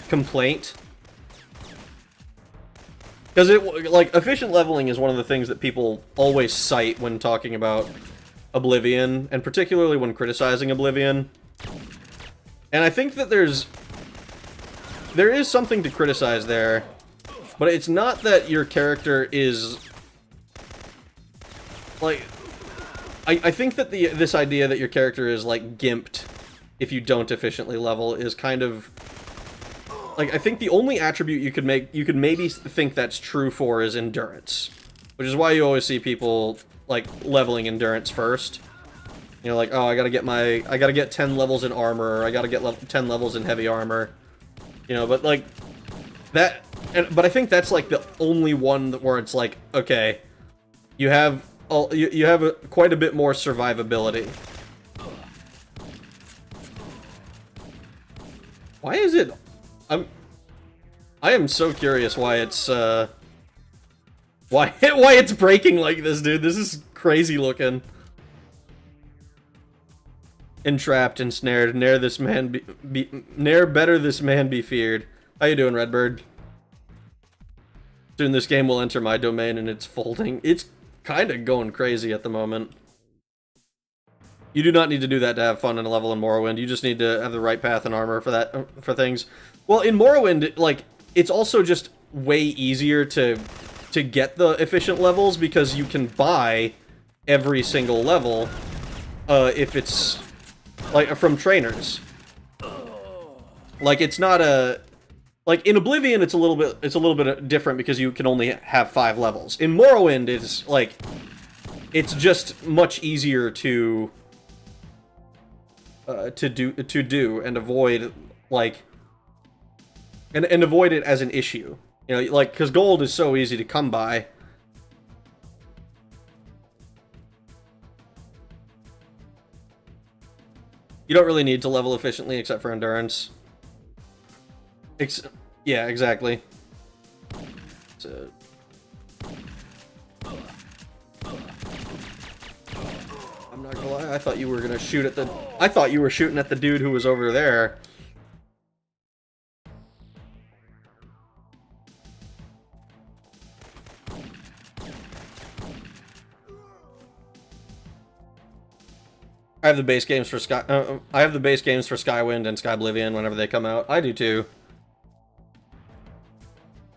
complaint. Because it, like, efficient leveling is one of the things that people always cite when talking about Oblivion, and particularly when criticizing Oblivion. And I think that there is something to criticize there, but it's not that your character is, like, I think that this idea that your character is, like, gimped if you don't efficiently level is kind of, like, I think the only attribute you could maybe think that's true for is endurance, which is why you always see people, like, leveling endurance first. You know, like, oh, I gotta get 10 levels in armor, or I gotta get 10 levels in heavy armor. You know, but, like, but I think that's, like, the only one where it's like, okay, you have quite a bit more survivability. Why is it... I am so curious why it's, why it's breaking like this, dude. This is crazy looking. Entrapped, ensnared, ne'er better this man be feared. How you doing, Redbird? Soon this game will enter my domain and it's folding. It's kind of going crazy at the moment. You do not need to do that to have fun and level in Morrowind. You just need to have the right path and armor for that, for things. Well, in Morrowind, like, it's also just way easier to get the efficient levels because you can buy every single level if it's... like, from trainers. Like, it's not a... like, in Oblivion, it's a little bit different because you can only have 5 levels. In Morrowind, it's, like... it's just much easier to do and avoid, like... and avoid it as an issue. You know, like, because gold is so easy to come by. You don't really need to level efficiently except for endurance. Yeah, exactly. So... I'm not gonna lie, I thought you were gonna shoot at the... I thought you were shooting at the dude who was over there. I have the base games for I have the base games for Skywind and Skyblivion whenever they come out. I do too.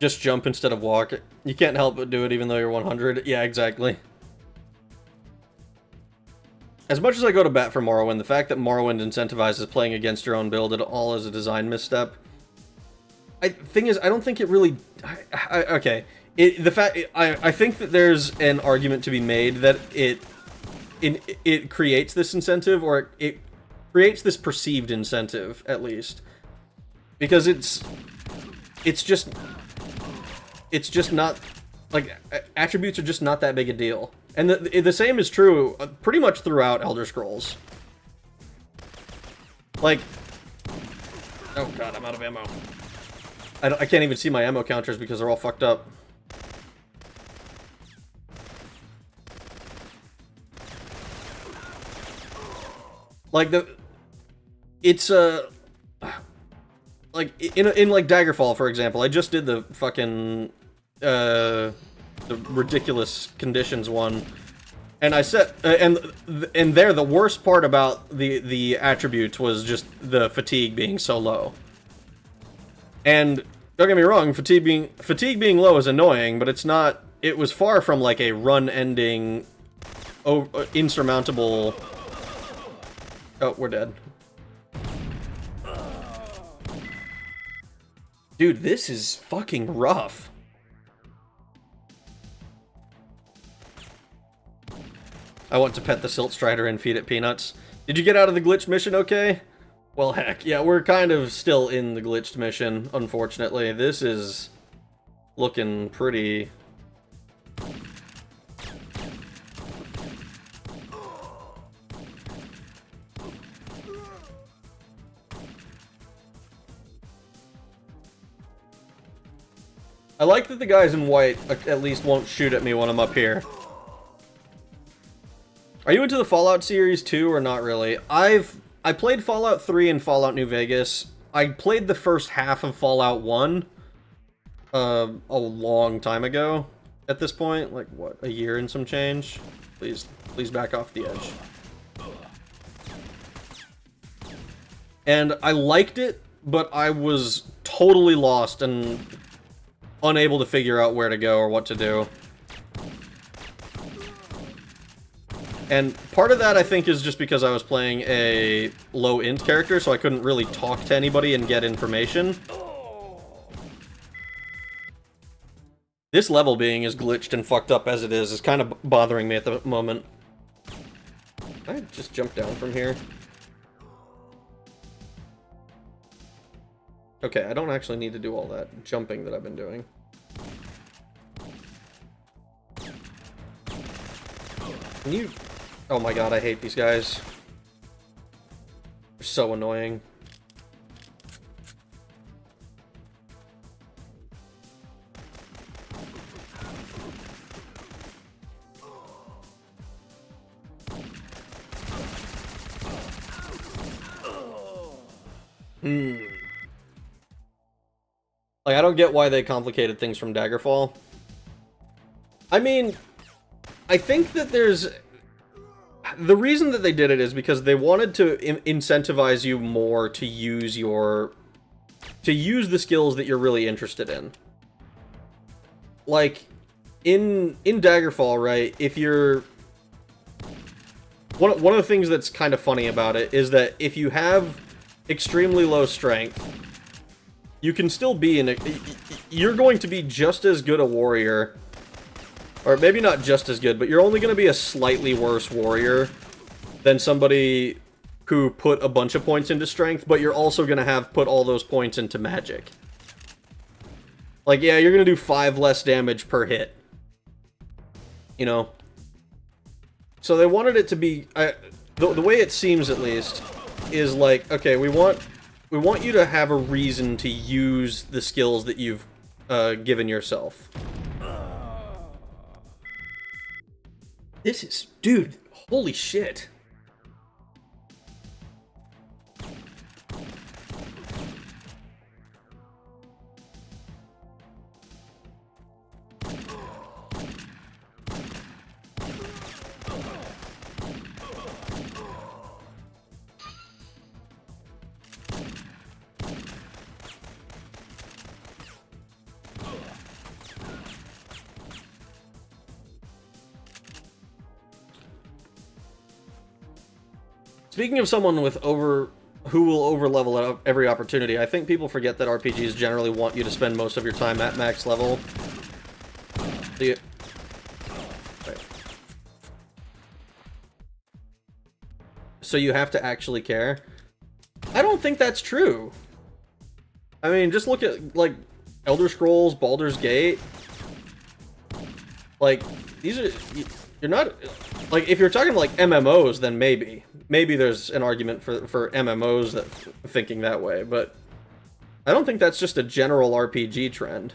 Just jump instead of walk. You can't help but do it even though you're 100. Yeah, exactly. as much as I go to bat for Morrowind, the fact that Morrowind incentivizes playing against your own build at all is a design misstep. Thing is, I don't think it really... okay. I think that there's an argument to be made that it creates this incentive, or it creates this perceived incentive, at least. Because it's just not... like, attributes are just not that big a deal. And the same is true pretty much throughout Elder Scrolls. Like... oh god, I'm out of ammo. I can't even see my ammo counters because they're all fucked up. Like it's like in like Daggerfall, for example. I just did the fucking the ridiculous conditions one, and I said and there the worst part about the attributes was just the fatigue being so low. And don't get me wrong, fatigue being low is annoying, but it's not. It was far from like a run-ending, insurmountable. Oh, we're dead. Dude, this is fucking rough. I want to pet the Silt Strider and feed it peanuts. Did you get out of the glitch mission okay? Well, heck, yeah, we're kind of still in the glitched mission, unfortunately. This is looking pretty... I like that the guys in white at least won't shoot at me when I'm up here. Are you into the Fallout series too, or not really? I played Fallout 3 and Fallout New Vegas. I played the first half of Fallout 1 a long time ago at this point. Like, what, a year and some change? Please back off the edge. And I liked it, but I was totally lost and unable to figure out where to go or what to do. And part of that, I think, is just because I was playing a low-int character, so I couldn't really talk to anybody and get information. This level being as glitched and fucked up as it is kind of bothering me at the moment. I just jumped down from here. Okay, I don't actually need to do all that jumping that I've been doing. Can you... oh my god, I hate these guys. They're so annoying. Like, I don't get why they complicated things from Daggerfall. I mean, I think that there's... the reason that they did it is because they wanted to incentivize you more to use your... to use the skills that you're really interested in. Like, in Daggerfall, right, if you're... One of the things that's kind of funny about it is that if you have extremely low strength, you can still be in a... you're going to be just as good a warrior... or maybe not just as good, but you're only going to be a slightly worse warrior than somebody who put a bunch of points into strength, but you're also going to have put all those points into magic. Like, yeah, you're going to do 5 less damage per hit. You know? So they wanted it to be... the way it seems, at least, is like, okay, we want you to have a reason to use the skills that you've given yourself. This is... dude, holy shit. Speaking of someone with who will over level at every opportunity, I think people forget that RPGs generally want you to spend most of your time at max level. So you have to actually care. I don't think that's true. I mean, just look at, like, Elder Scrolls, Baldur's Gate. Like, these are... You're not... Like, if you're talking, like, MMOs, then maybe. Maybe there's an argument for MMOs that thinking that way, but... I don't think that's just a general RPG trend.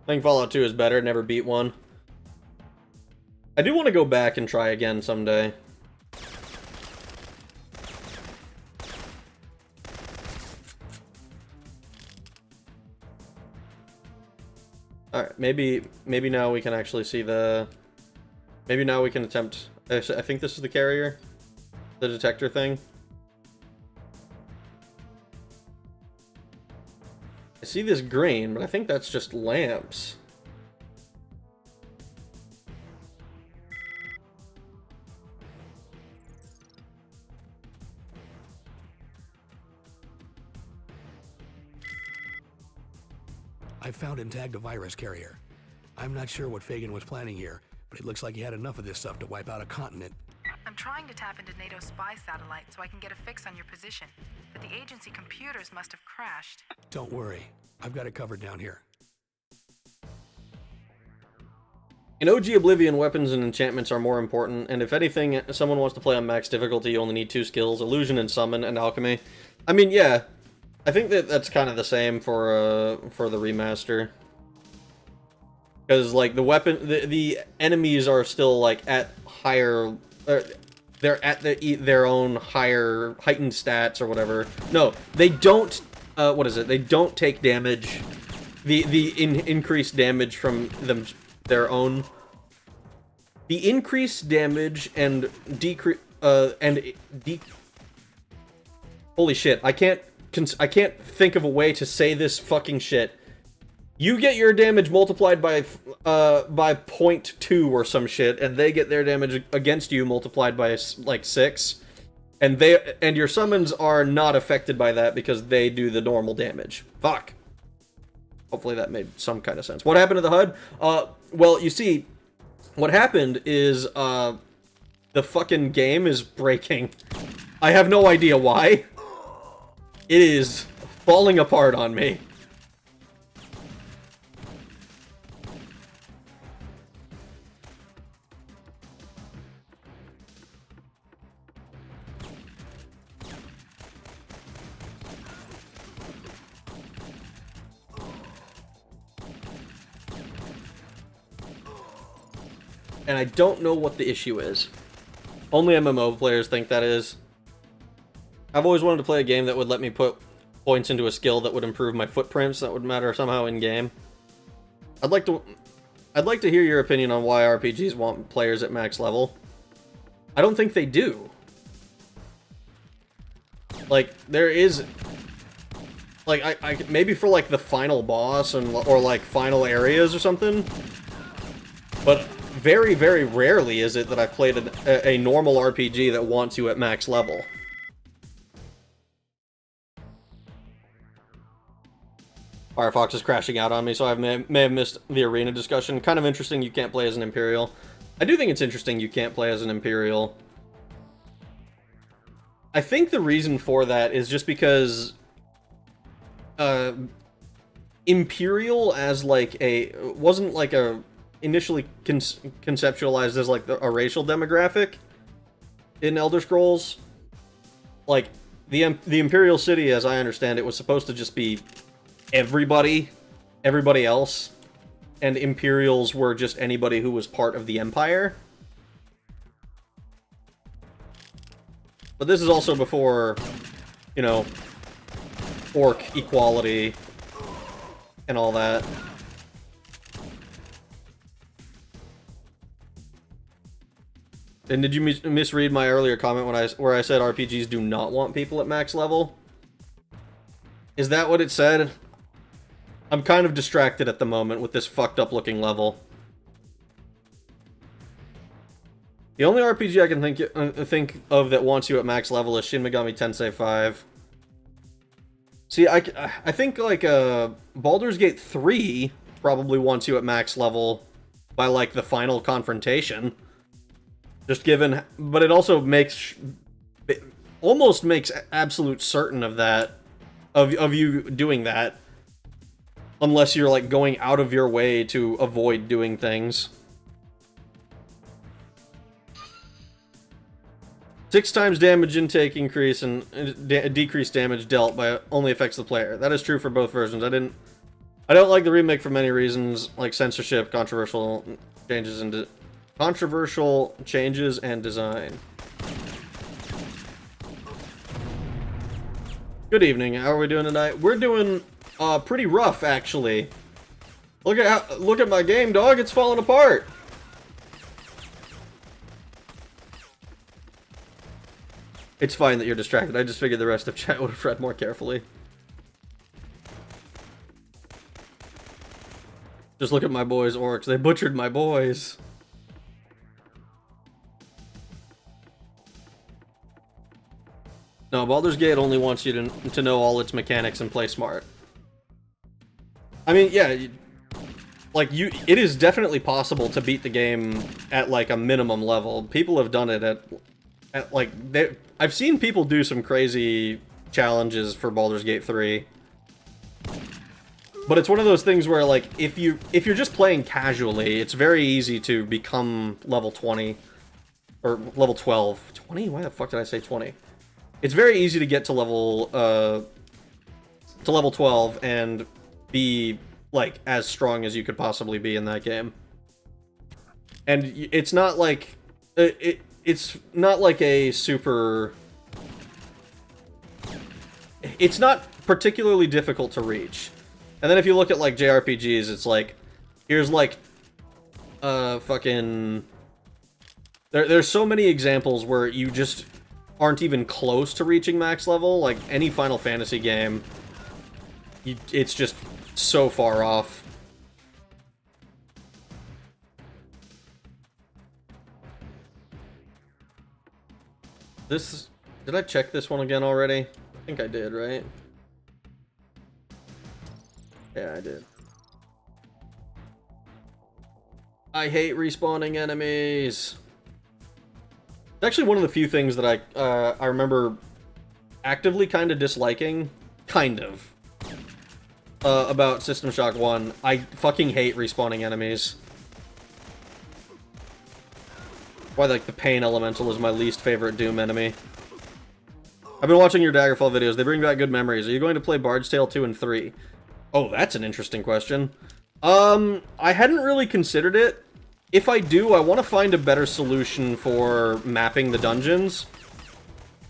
I think Fallout 2 is better, never beat one. I do want to go back and try again someday. Alright, maybe now we can actually see the... Maybe now we can attempt... I think this is the carrier? The detector thing? I see this green, but I think that's just lamps. I found and tagged a virus carrier. I'm not sure what Fagan was planning here, but it looks like he had enough of this stuff to wipe out a continent. I'm trying to tap into NATO's spy satellite so I can get a fix on your position, but the agency computers must have crashed. Don't worry. I've got it covered down here. In OG Oblivion, weapons and enchantments are more important, and if anything, if someone wants to play on max difficulty, you only need 2 skills, Illusion and Summon, and Alchemy. I mean, yeah, I think that's kind of the same for the remaster. Because, like, the weapon, the enemies are still, like, at higher... they're at their own higher, heightened stats or whatever. No, they don't... what is it? They don't take damage. Increased damage from their own. The increased damage and decrease... Holy shit, I can't think of a way to say this fucking shit. You get your damage multiplied by 0.2 or some shit, and they get their damage against you multiplied by, like, 6. And your summons are not affected by that because they do the normal damage. Fuck. Hopefully that made some kind of sense. What happened to the HUD? Well, you see, what happened is, the fucking game is breaking. I have no idea why. It is falling apart on me. And I don't know what the issue is. Only MMO players think that is. I've always wanted to play a game that would let me put points into a skill that would improve my footprints, that would matter somehow in-game. I'd like to hear your opinion on why RPGs want players at max level. I don't think they do. Like, there is... Like, I maybe for, like, the final boss or, like, final areas or something. But very, very rarely is it that I've played a normal RPG that wants you at max level. Firefox is crashing out on me, so I may have missed the arena discussion. Kind of interesting you can't play as an Imperial. I do think it's interesting you can't play as an Imperial. I think the reason for that is just because... Imperial as, like, wasn't, like, initially conceptualized as, like, a racial demographic in Elder Scrolls. Like, the Imperial City, as I understand it, was supposed to just be everybody else, and Imperials were just anybody who was part of the Empire. But this is also before, you know, orc equality and all that. And did you misread my earlier comment where I said RPGs do not want people at max level? Is that what it said? I'm kind of distracted at the moment with this fucked up looking level. The only RPG I can think of that wants you at max level is Shin Megami Tensei 5. See, I think, like, Baldur's Gate 3 probably wants you at max level by, like, the final confrontation. Just given... But it also makes... It almost makes absolute certain of that. Of you doing that. Unless you're, like, going out of your way to avoid doing things. 6 times damage intake increase and decreased damage dealt by only affects the player. That is true for both versions. I don't like the remake for many reasons, like censorship, controversial changes and design. Good evening. How are we doing tonight? We're doing pretty rough, actually. Look at my game, dog. It's falling apart. It's fine that you're distracted. I just figured the rest of chat would have read more carefully. Just look at my boys, orcs. They butchered my boys. No, Baldur's Gate only wants you to know all its mechanics and play smart. I mean, yeah, it is definitely possible to beat the game at, like, a minimum level. People have done it at like, I've seen people do some crazy challenges for Baldur's Gate 3. But it's one of those things where, like, if you're just playing casually, it's very easy to become level 20. Or level 12. 20? Why the fuck did I say 20? It's very easy to get to level 12 and be, like, as strong as you could possibly be in that game. And it's not like... It's not like a super... It's not particularly difficult to reach. And then if you look at, like, JRPGs, it's like... Here's, like... fucking... There's so many examples where you just aren't even close to reaching max level. Like, any Final Fantasy game, it's just so far off. Did I check this one again already? I think I did, right? Yeah, I did. I hate respawning enemies. It's actually one of the few things that I remember actively kind of disliking. Kind of. About System Shock 1. I fucking hate respawning enemies. Why, like, the Pain Elemental is my least favorite Doom enemy. I've been watching your Daggerfall videos. They bring back good memories. Are you going to play Bard's Tale 2 and 3? Oh, that's an interesting question. I hadn't really considered it. If I do, I want to find a better solution for mapping the dungeons.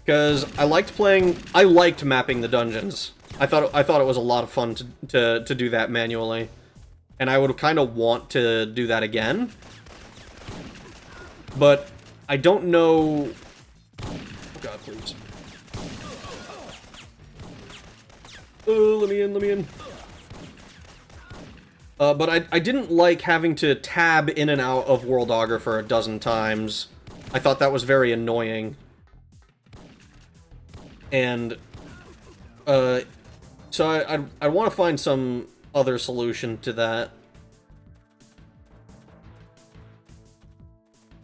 Because I liked mapping the dungeons. I thought it was a lot of fun to do that manually. And I would kind of want to do that again. But I don't know... Oh god, please. Oh, let me in. But I didn't like having to tab in and out of Worldographer a dozen times. I thought that was very annoying. And, so I want to find some other solution to that.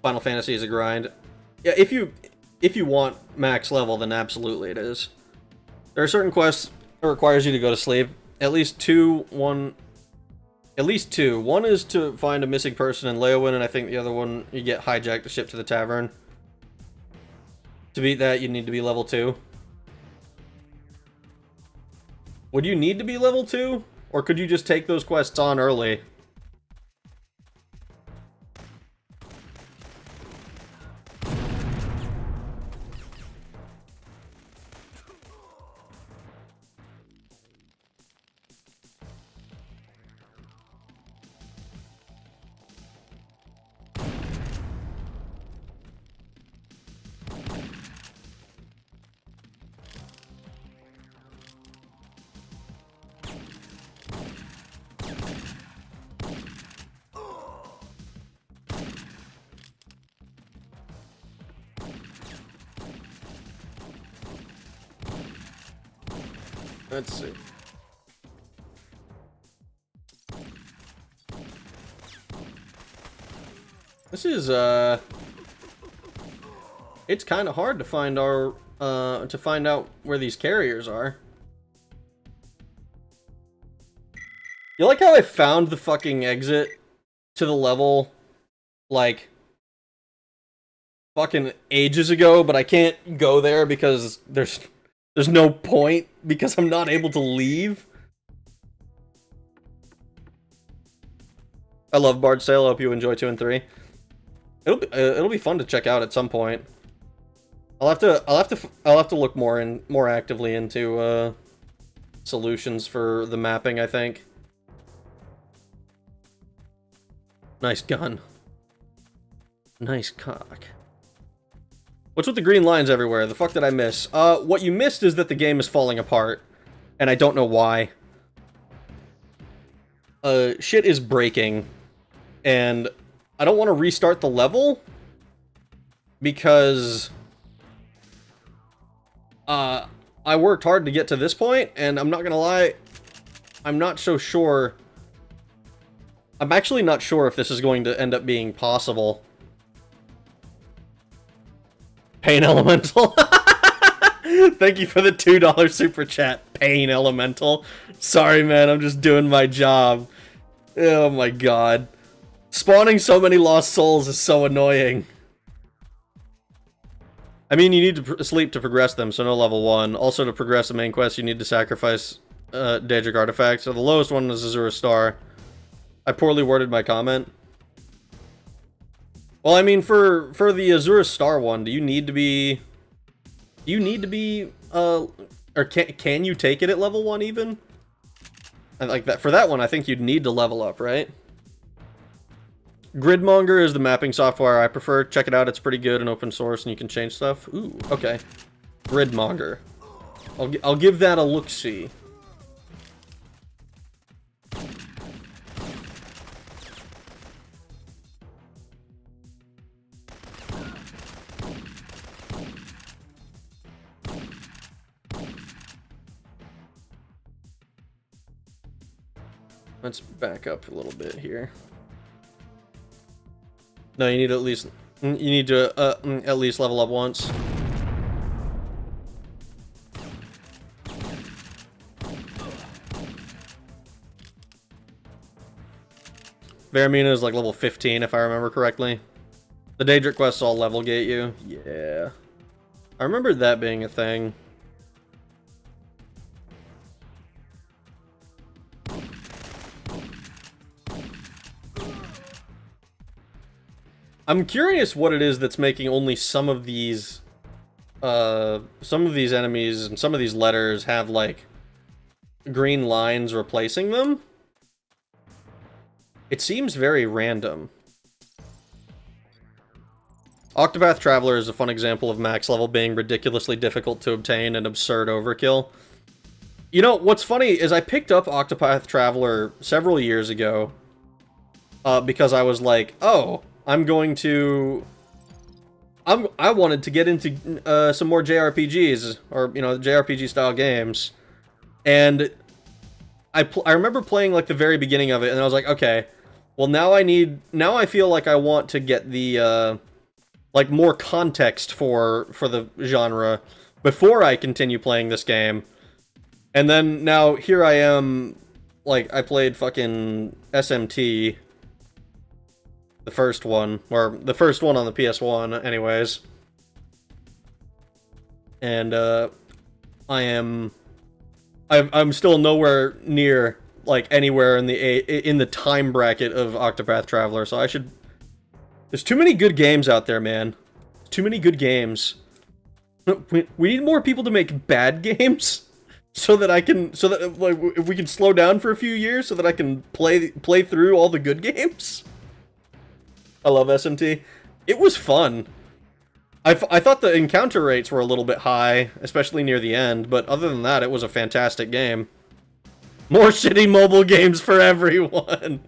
Final Fantasy is a grind. Yeah, if you want max level, then absolutely it is. There are certain quests that requires you to go to sleep. At least two. One is to find a missing person in Leowin, and I think the other one, you get hijacked to ship to the tavern. To beat that, you need to be level 2. Would you need to be level 2? Or could you just take those quests on early? Let's see. This is, it's kind of hard to find our, to find out where these carriers are. You like how I found the fucking exit to the level, like, fucking ages ago, but I can't go there because there's no point, because I'm not able to leave? I love Bard's Tale. I hope you enjoy 2 and 3. It'll be fun to check out at some point. I'll have to look more actively into solutions for the mapping, I think. Nice gun. Nice cock. What's with the green lines everywhere? The fuck did I miss? What you missed is that the game is falling apart, and I don't know why. Shit is breaking, and I don't want to restart the level because I worked hard to get to this point, and I'm not gonna lie, I'm not so sure. I'm actually not sure if this is going to end up being possible. Pain Elemental. Thank you for the $2 super chat, Pain Elemental. Sorry, man, I'm just doing my job. Oh my god. Spawning so many lost souls is so annoying. I mean, you need to sleep to progress them, so no level 1. Also, to progress the main quest, you need to sacrifice Daedric artifacts. So the lowest one is Azura Star. I poorly worded my comment. Well, I mean, for the Azura Star one, do you need to be... or can you take it at level 1 even? And like that, for that one, I think you'd need to level up, right? Gridmonger is the mapping software I prefer. Check it out, it's pretty good and open source, and you can change stuff. Ooh, okay. Gridmonger. I'll give that a look-see. Let's back up a little bit here. No, you need to at least level up once. Varamina is like level 15 if I remember correctly. The Daedric quests all level gate you. Yeah. I remember that being a thing. I'm curious what it is that's making only some of these enemies and some of these letters have, like, green lines replacing them. It seems very random. Octopath Traveler is a fun example of max level being ridiculously difficult to obtain and absurd overkill. You know, what's funny is I picked up Octopath Traveler several years ago because I was like, oh... I wanted to get into some more JRPGs, or, you know, JRPG style games. And I remember playing, like, the very beginning of it, and I was like, okay, well, now I feel like I want to get the, like, more context for the genre before I continue playing this game. And then, now, here I am, like, I played fucking SMT... the first one, or the first one on the PS1, anyways. And, I'm still nowhere near, like, anywhere in the time bracket of Octopath Traveler, so I should... There's too many good games out there, man. Too many good games. We need more people to make bad games, so that like, if we can slow down for a few years, so that I can play through all the good games. I love SMT. It was fun. I thought the encounter rates were a little bit high, especially near the end, but other than that, it was a fantastic game. More shitty mobile games for everyone!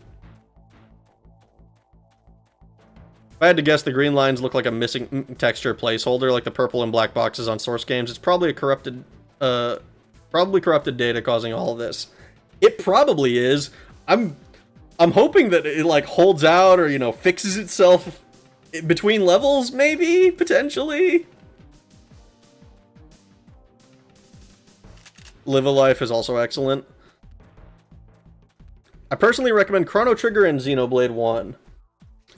If I had to guess, the green lines look like a missing texture placeholder, like the purple and black boxes on Source games. It's probably a corrupted Probably corrupted data causing all of this. It probably is. I'm hoping that it like holds out or, you know, fixes itself between levels, maybe, potentially. Live a Life is also excellent. I personally recommend Chrono Trigger and Xenoblade 1.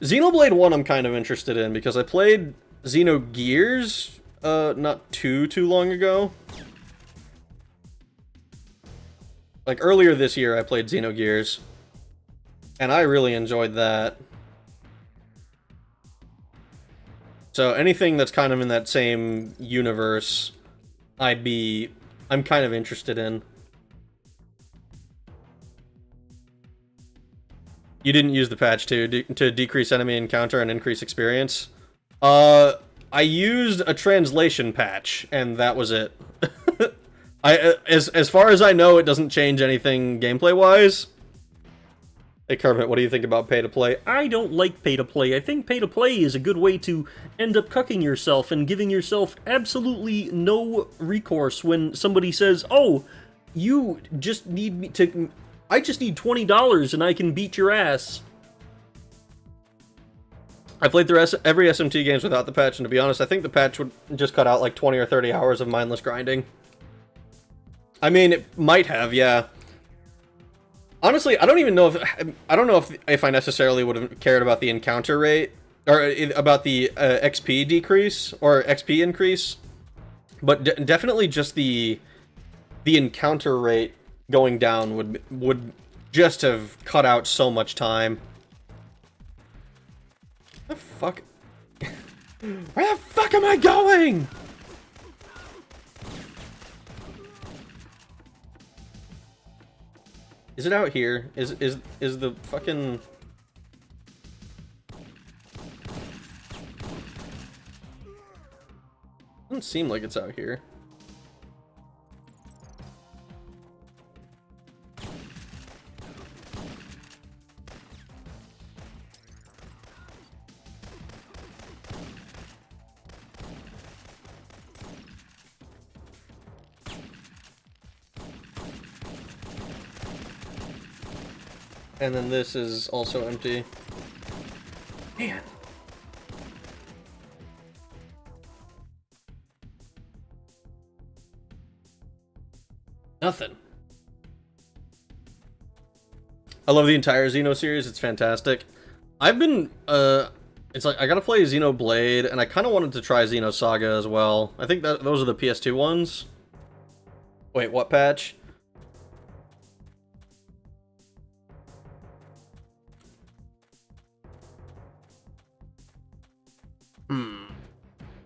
Xenoblade 1 I'm kind of interested in because I played Xenogears not too long ago. Like earlier this year I played Xenogears and I really enjoyed that. So anything that's kind of in that same universe I'm kind of interested in. You didn't use the patch to decrease enemy encounter and increase experience? I used a translation patch, and that was it. As far as I know, it doesn't change anything gameplay-wise. Hey, Kermit, what do you think about pay-to-play? I don't like pay-to-play. I think pay-to-play is a good way to end up cucking yourself and giving yourself absolutely no recourse when somebody says, oh, you just need me to... I just need $20 and I can beat your ass. I played through every SMT games without the patch, and to be honest, I think the patch would just cut out like 20 or 30 hours of mindless grinding. I mean, it might have, yeah. Honestly, I don't even know if I necessarily would have cared about the encounter rate, or about the XP decrease, or XP increase, but definitely just the encounter rate going down would just have cut out so much time. Where the fuck? Where the fuck am I going? Is it out here? Is the fucking... Doesn't seem like it's out here. And then this is also empty. Man. Nothing. I love the entire Xeno series. It's fantastic. I've been, it's like, I gotta play Xenoblade, and I kind of wanted to try Xenosaga as well. I think that those are the PS2 ones. Wait, what patch?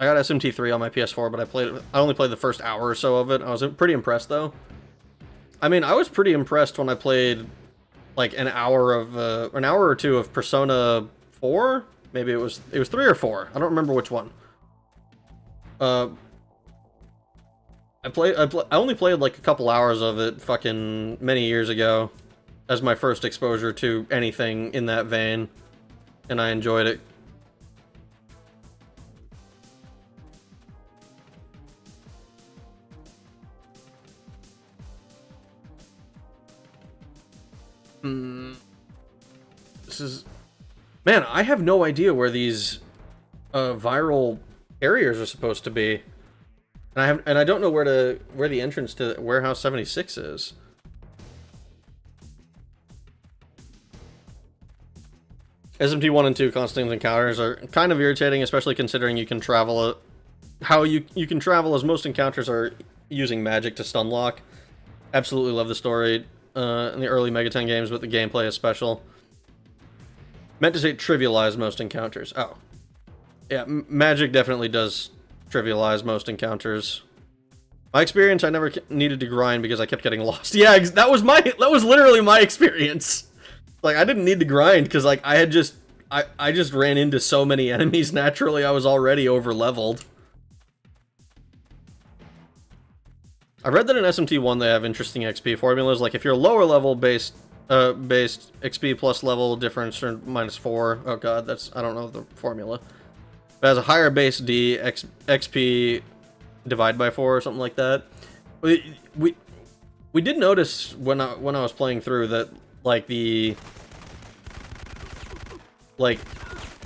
I got SMT3 on my PS4, but I only played the first hour or so of it. I was pretty impressed, though. I mean, I was pretty impressed when I played, like, an hour or two of Persona 4? Maybe it was 3 or 4. I don't remember which one. I only played, like, a couple hours of it fucking many years ago as my first exposure to anything in that vein, and I enjoyed it. This is... Man, I have no idea where these viral areas are supposed to be. And I don't know where the entrance to Warehouse 76 is. SMT 1 and 2 constant encounters are kind of irritating, especially considering you can travel how you can travel, as most encounters are using magic to stun lock. Absolutely love the story in the early Megaten games, but the gameplay is special. Meant to say trivialize most encounters. Oh. Yeah, magic definitely does trivialize most encounters. My experience, I never needed to grind because I kept getting lost. Yeah, that was literally my experience. Like, I didn't need to grind because, like, I just ran into so many enemies naturally. I was already over leveled. I read that in SMT1 they have interesting XP formulas. Like, if you're lower level based XP plus level difference or -4. Oh god, I don't know the formula. But has a higher base D, XP divide by 4 or something like that. We did notice when I was playing through that, like,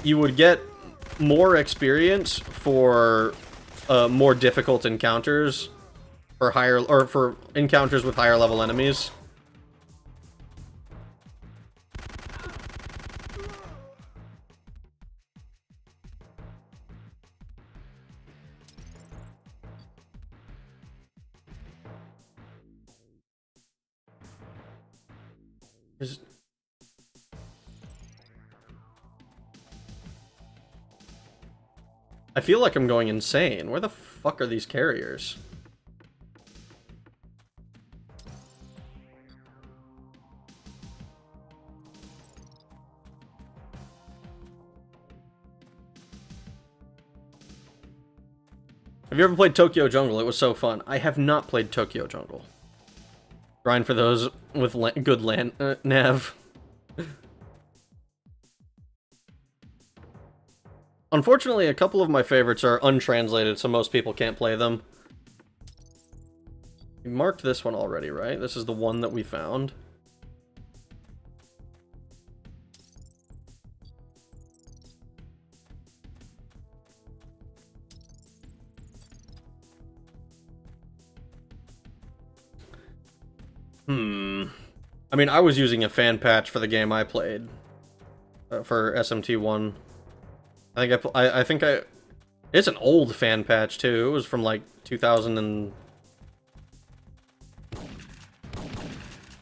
you would get more experience for more difficult encounters, for encounters with higher level enemies. I feel like I'm going insane. Where the fuck are these carriers? Have you ever played Tokyo Jungle? It was so fun. I have not played Tokyo Jungle. Grind for those with good land nav. Unfortunately, a couple of my favorites are untranslated, so most people can't play them. We marked this one already, right? This is the one that we found. I mean, I was using a fan patch for the game I played. For SMT1. I think it's an old fan patch too. It was from like 2000 and...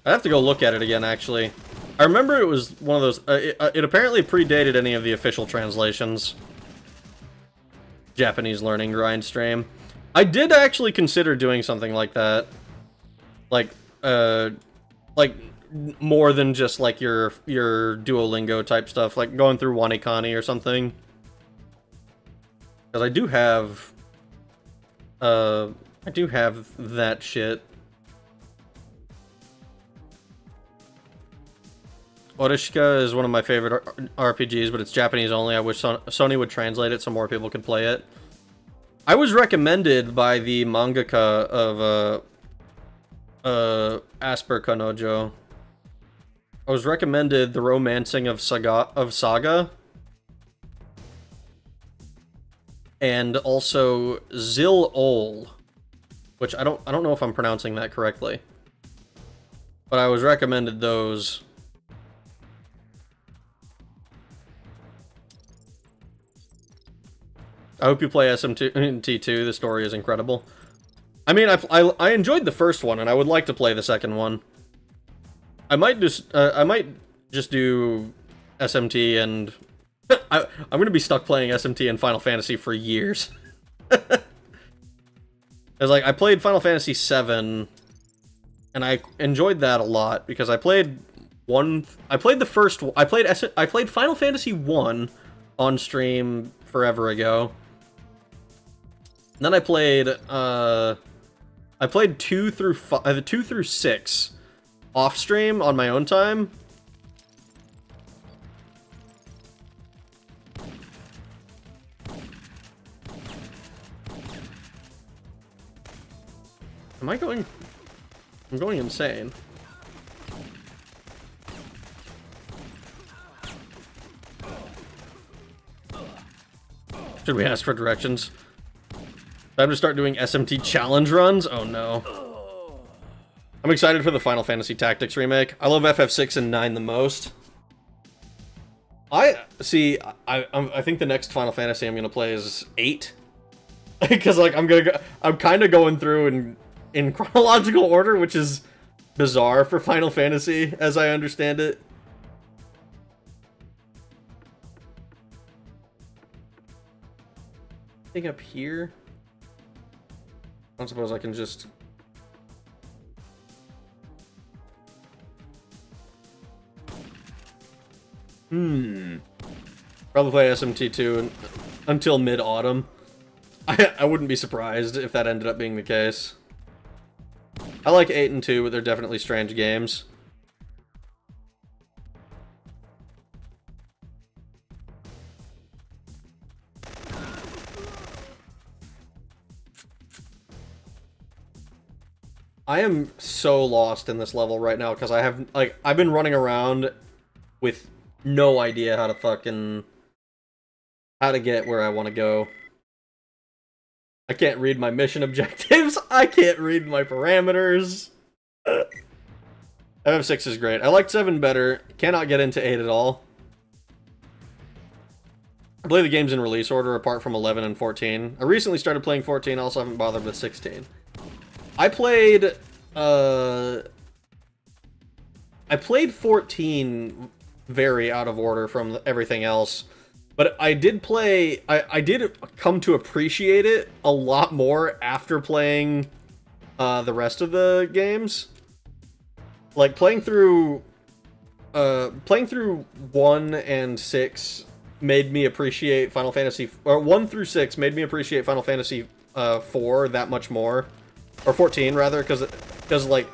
I'd have to go look at it again, actually. I remember it was one of those... it apparently predated any of the official translations. Japanese learning grind stream. I did actually consider doing something like that. Like more than just like your Duolingo type stuff, like going through Wanikani or something. Because I do have that shit. Orishika is one of my favorite RPGs, but it's Japanese only. I wish Sony would translate it so more people could play it. I was recommended by the mangaka of Asper Kanojo. I was recommended The Romancing of Saga. And also Zil Ol, which I don't know if I'm pronouncing that correctly. But I was recommended those. I hope you play SMT2. The story is incredible. I mean, I enjoyed the first one, and I would like to play the second one. I might just do SMT, and I'm gonna be stuck playing SMT and Final Fantasy for years. Cause like I played Final Fantasy VII, and I enjoyed that a lot because I played Final Fantasy 1 on stream forever ago. And then I played 2 through 6 off stream on my own time. I'm going insane. Should we ask for directions? Time to start doing SMT challenge runs? Oh no. I'm excited for the Final Fantasy Tactics remake. I love FF6 and 9 the most. I think the next Final Fantasy I'm gonna play is 8. Because like I'm kind of going through in chronological order, which is bizarre for Final Fantasy as I understand it. I think up here. I don't suppose I can just... Probably play SMT2 until mid-autumn. I wouldn't be surprised if that ended up being the case. I like 8 and 2, but they're definitely strange games. I am so lost in this level right now because I have, like, I've been running around with no idea how to get where I want to go. I can't read my mission objectives. I can't read my parameters. FF6 is great. I liked 7 better. Cannot get into 8 at all. I play the games in release order apart from 11 and 14. I recently started playing 14, also haven't bothered with 16. I played 14 very out of order from everything else. But I did play, I did come to appreciate it a lot more after playing the rest of the games. Like, playing through 1 and 6 made me appreciate Final Fantasy, or 1 through 6 made me appreciate Final Fantasy 4 that much more. Or 14, rather, because like,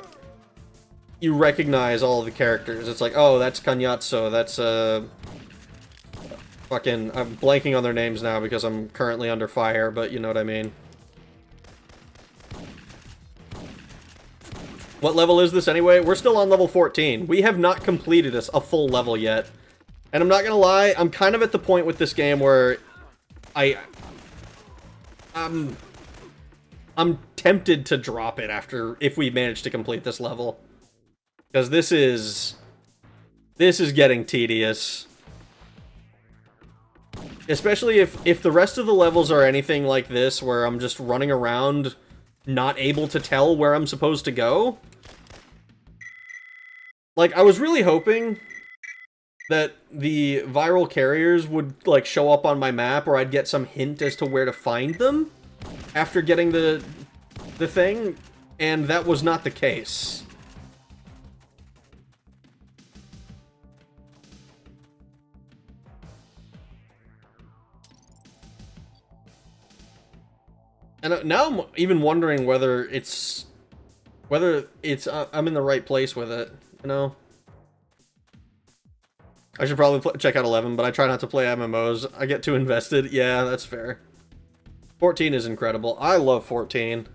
you recognize all of the characters. It's like, oh, that's Kanyatso, that's, fucking, I'm blanking on their names now because I'm currently under fire, but you know what I mean. What level is this anyway? We're still on level 14. We have not completed a full level yet. And I'm not gonna lie, I'm kind of at the point with this game where I'm tempted to drop it if we manage to complete this level. Because this is getting tedious. Especially if the rest of the levels are anything like this, where I'm just running around, not able to tell where I'm supposed to go. Like, I was really hoping that the viral carriers would, like, show up on my map, or I'd get some hint as to where to find them after getting the thing, and that was not the case. And now I'm even wondering whether it's I'm in the right place with it, you know? I should probably check out 11, but I try not to play MMOs. I get too invested. Yeah, that's fair. 14 is incredible. I love 14.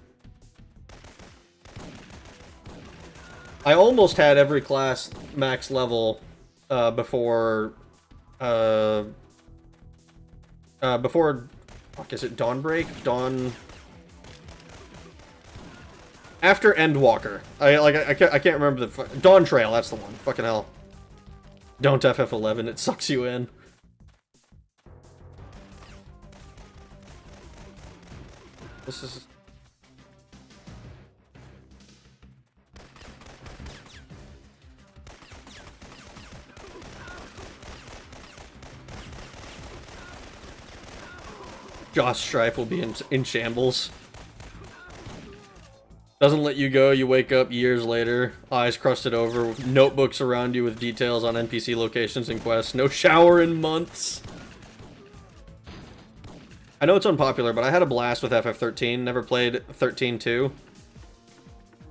I almost had every class max level before fuck, is it Dawnbreak? After Endwalker. I can't remember the... Dawn Trail, that's the one. Fucking hell. Don't FF11, it sucks you in. This is... Josh Strife will be in shambles. Doesn't let you go, you wake up years later, eyes crusted over, notebooks around you with details on NPC locations and quests, no shower in months. I know it's unpopular, but I had a blast with FF13, never played 13-2.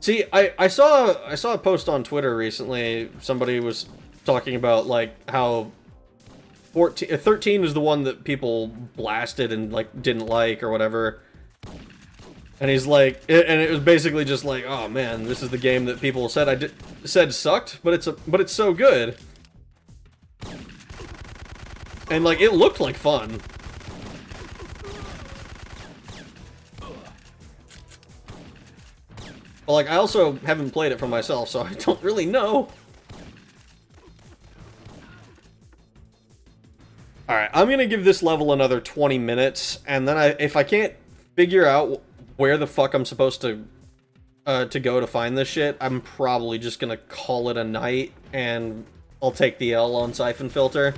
See, I saw a post on Twitter recently, somebody was talking about, like, how 13 is the one that people blasted and, like, didn't like or whatever. And he's like, and it was basically just like, oh man, this is the game that people said said sucked, but it's so good. And like, it looked like fun. But like, I also haven't played it for myself, so I don't really know. Alright, I'm gonna give this level another 20 minutes, and then if I can't figure out where the fuck I'm supposed to go to find this shit, I'm probably just gonna call it a night, and I'll take the L on Syphon Filter.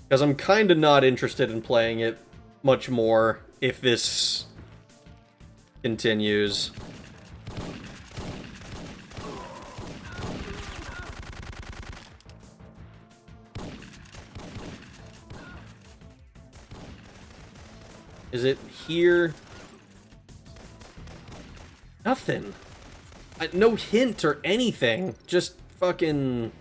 Because I'm kinda not interested in playing it much more if this continues. Is it here? Nothing. No hint or anything. Just fucking...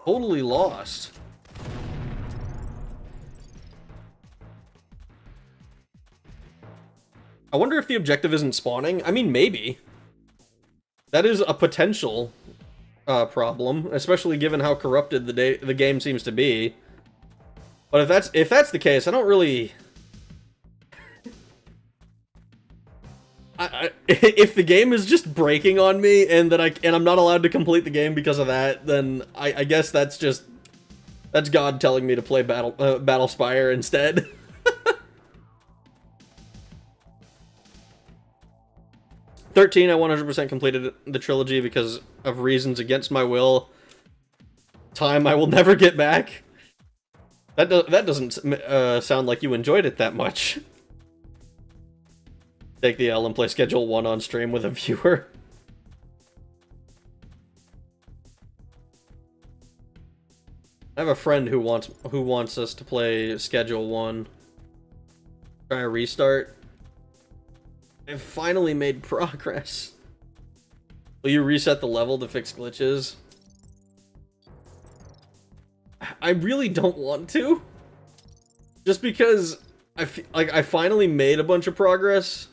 Totally lost. I wonder if the objective isn't spawning. I mean, maybe. That is a potential problem, especially given how corrupted the game seems to be. But if that's the case, I don't really... if the game is just breaking on me and I'm not allowed to complete the game because of that, then I guess that's God telling me to play Battlespire instead. 13, I 100% completed the trilogy because of reasons against my will. Time I will never get back. That doesn't sound like you enjoyed it that much. Take the L and play Schedule 1 on stream with a viewer. I have a friend who wants us to play Schedule 1. Try a restart. I've finally made progress. Will you reset the level to fix glitches? I really don't want to. Just because I finally made a bunch of progress.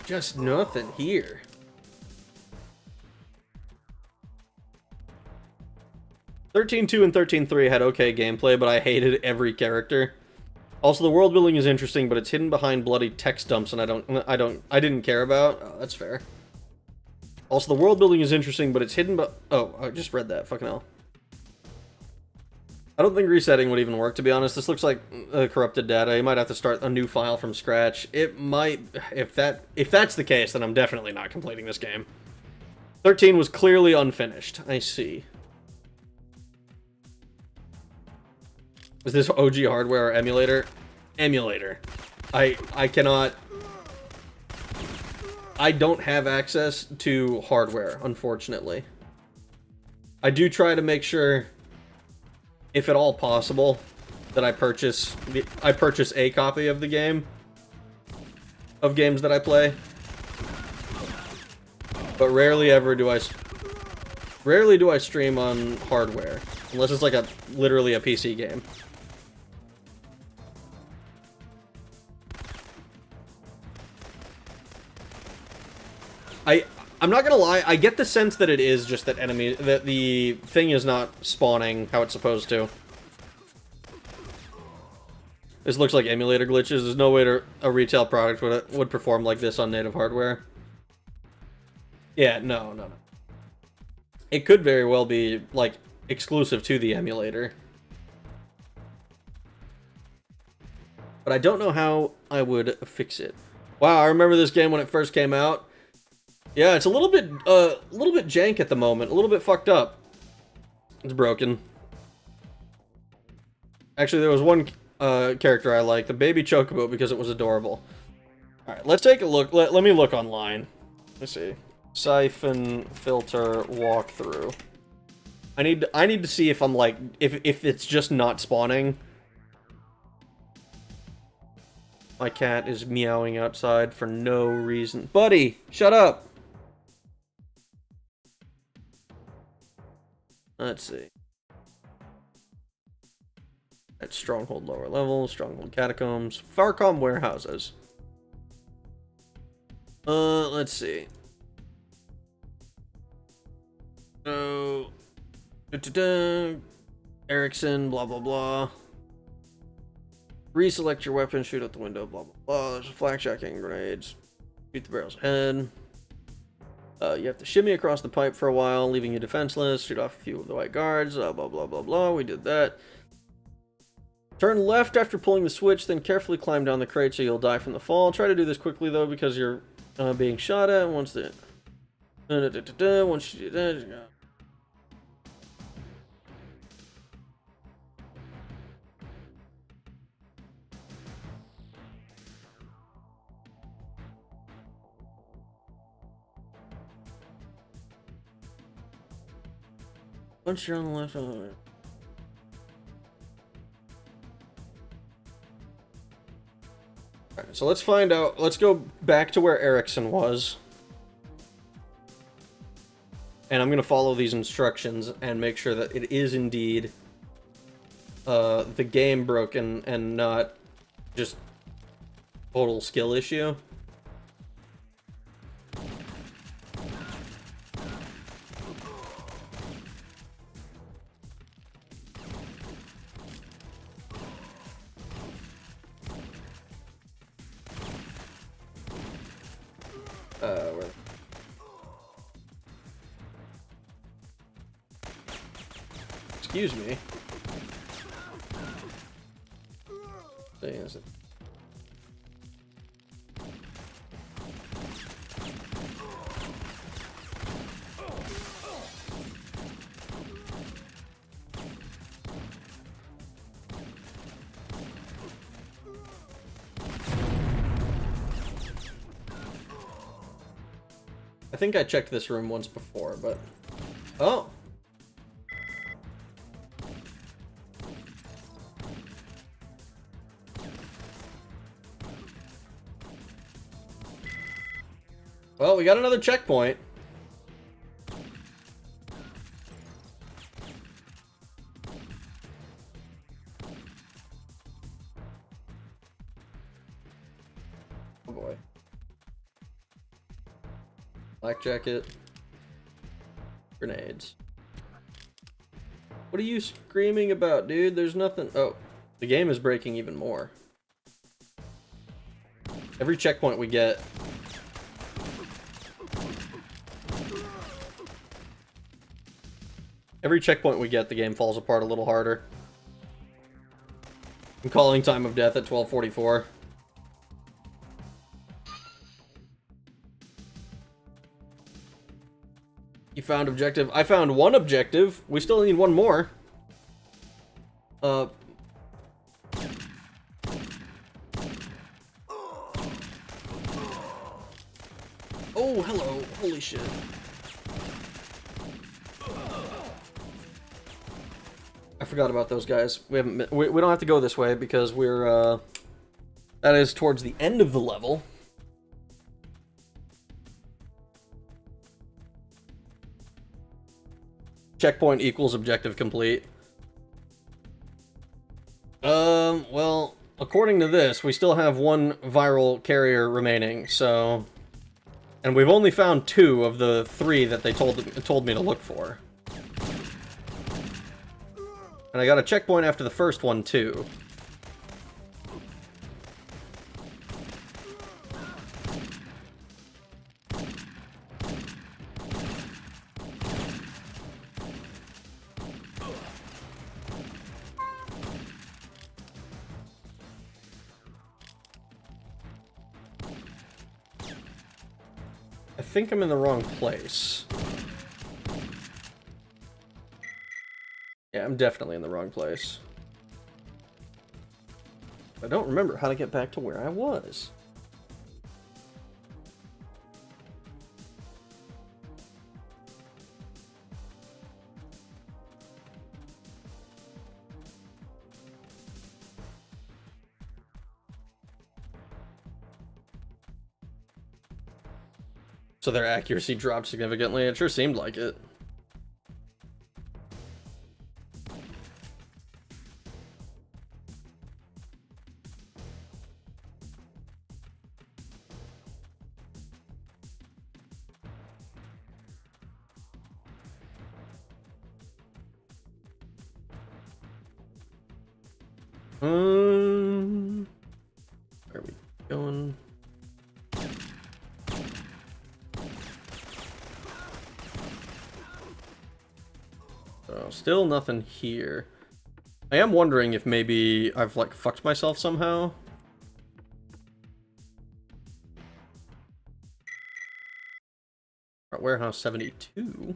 Just nothing here. 13.2 and 13.3 had okay gameplay, but I hated every character. Also, the world building is interesting, but it's hidden behind bloody text dumps, and I didn't care about. Oh, that's fair. Also, the world building is interesting, but it's hidden. Oh, I just read that. Fucking hell. I don't think resetting would even work, to be honest. This looks like corrupted data. You might have to start a new file from scratch. It might... If that's the case, then I'm definitely not completing this game. 13 was clearly unfinished. I see. Is this OG hardware or emulator? Emulator. I cannot... I don't have access to hardware, unfortunately. I do try to make sure... if at all possible, that I purchase a copy of the game, of games that I play. But rarely do I stream on hardware, unless it's like literally a PC game. I'm not gonna lie, I get the sense that it is just that that the thing is not spawning how it's supposed to. This looks like emulator glitches. There's no way a retail product would perform like this on native hardware. Yeah, no. It could very well be, like, exclusive to the emulator. But I don't know how I would fix it. Wow, I remember this game when it first came out. Yeah, it's a little bit jank at the moment, a little bit fucked up. It's broken. Actually, there was one character I liked, the baby chocobo, because it was adorable. All right, let's take a look. Let me look online. Let's see. Syphon filter walkthrough. I need to see if I'm like if it's just not spawning. My cat is meowing outside for no reason. Buddy, shut up. Let's see. At Stronghold lower level, Stronghold catacombs, Farcom warehouses. Let's see. So, Erickson, blah blah blah. Reselect your weapon, shoot out the window, blah blah blah. There's a flak-jacking grenades. Shoot the barrel's head. You have to shimmy across the pipe for a while, leaving you defenseless. Shoot off a few of the white guards. Blah blah blah blah. We did that. Turn left after pulling the switch, then carefully climb down the crate so you'll die from the fall. Try to do this quickly though, because you're being shot at. Once you do that, Once you're on the left, on the right. Alright, so let's find out. Let's go back to where Erickson was. And I'm going to follow these instructions and make sure that it is indeed the game broken and not just total skill issue. Where? Excuse me. Is it? I think I checked this room once before, but... Oh! Well, we got another checkpoint. Oh boy. Black jacket. Grenades. What are you screaming about, dude? There's nothing... Oh, the game is breaking even more. Every checkpoint we get... Every checkpoint we get, the game falls apart a little harder. I'm calling time of death at 12:44. You found objective. I found one objective. We still need one more. Oh, hello. Holy shit. I forgot about those guys. We don't have to go this way because we're that is towards the end of the level. Checkpoint equals objective complete. Well, according to this, we still have one viral carrier remaining, so... And we've only found 2 of the 3 that they told me to look for. And I got a checkpoint after the first one, too. I think I'm in the wrong place. Yeah, I'm definitely in the wrong place. I don't remember how to get back to where I was. So their accuracy dropped significantly. It sure seemed like it. Where are we going? So, still nothing here. I am wondering if maybe I've, like, fucked myself somehow. At Warehouse 72.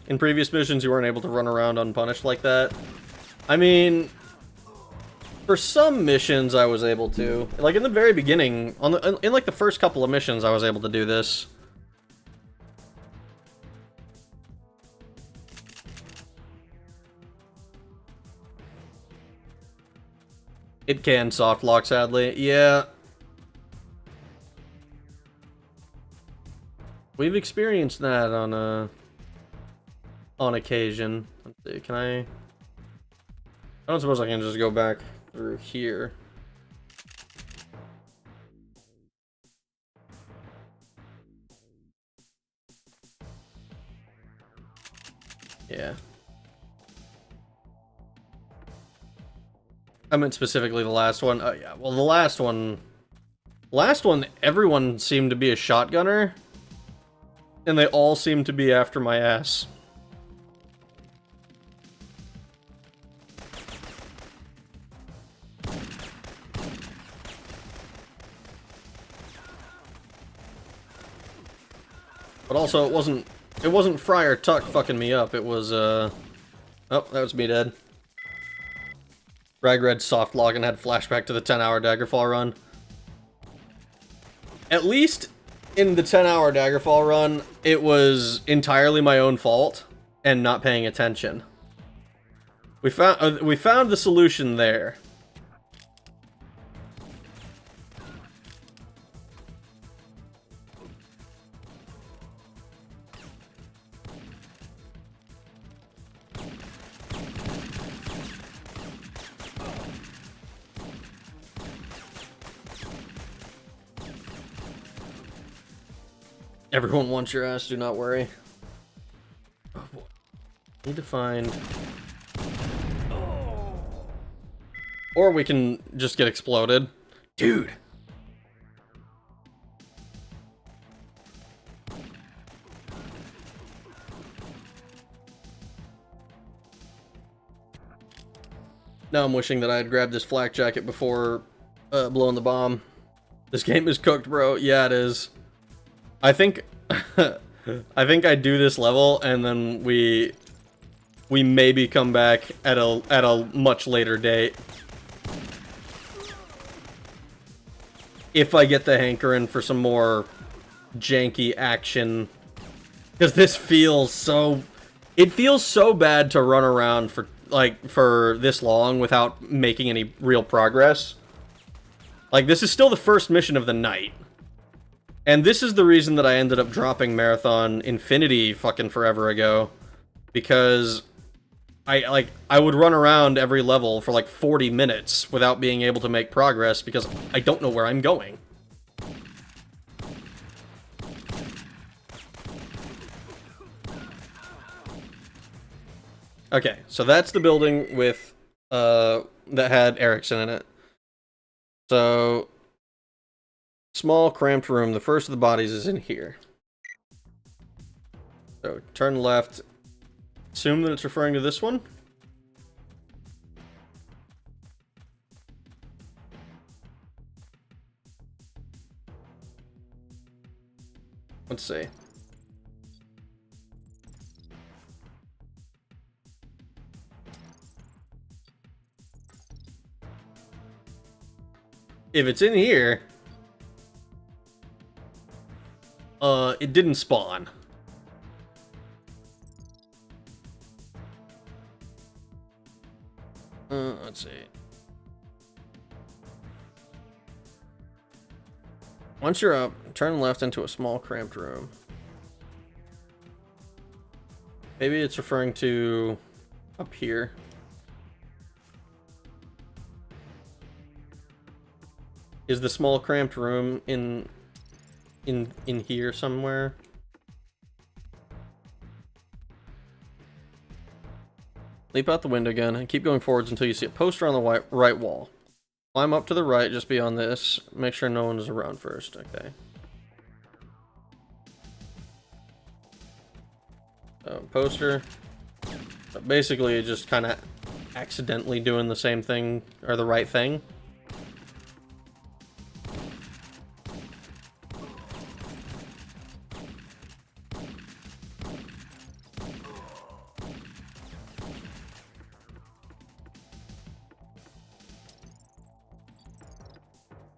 In previous missions, you weren't able to run around unpunished like that. I mean, For some missions, I was able to. Like, in the very beginning, in like the first couple of missions, I was able to do this. It can soft lock, sadly. Yeah. We've experienced that on occasion. Let's see, can I don't suppose I can just go back through here. Yeah. I meant specifically the last one. Oh yeah, well the last one, everyone seemed to be a shotgunner. And they all seem to be after my ass. But also, it wasn't Friar Tuck fucking me up. It was, oh, that was me dead. Ragred soft log and had flashback to the 10-hour Daggerfall run. At least in the 10-hour Daggerfall run, it was entirely my own fault and not paying attention. We found the solution there. Everyone wants your ass, do not worry. Oh boy. Need to find... Or we can just get exploded. Dude! Now I'm wishing that I had grabbed this flak jacket before blowing the bomb. This game is cooked, bro. Yeah, it is. I think I think I do this level and then we maybe come back at a much later date. If I get the hankering for some more janky action. Because this feels so... It feels so bad to run around for this long without making any real progress. Like, this is still the first mission of the night. And this is the reason that I ended up dropping Marathon Infinity fucking forever ago. Because I would run around every level for like 40 minutes without being able to make progress because I don't know where I'm going. Okay, so that's the building with that had Erickson in it. So small, cramped room. The first of the bodies is in here. So, turn left. Assume that it's referring to this one. Let's see. If it's in here... it didn't spawn. Let's see. Once you're up, turn left into a small cramped room. Maybe it's referring to up here. Is the small cramped room in here somewhere? Leap out the window again and keep going forwards until you see a poster on the right wall. Climb up to the right just beyond this. Make sure no one is around first. Okay. Poster. But basically just kind of accidentally doing the same thing or the right thing.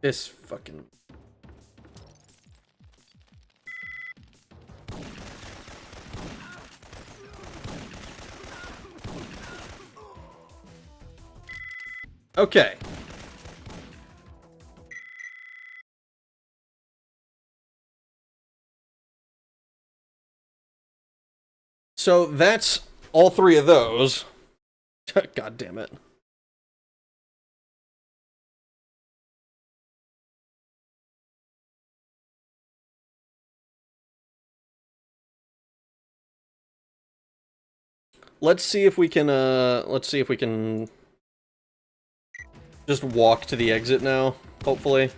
This fucking... Okay. So that's all three of those. God damn it. Let's see if we can just walk to the exit now, hopefully.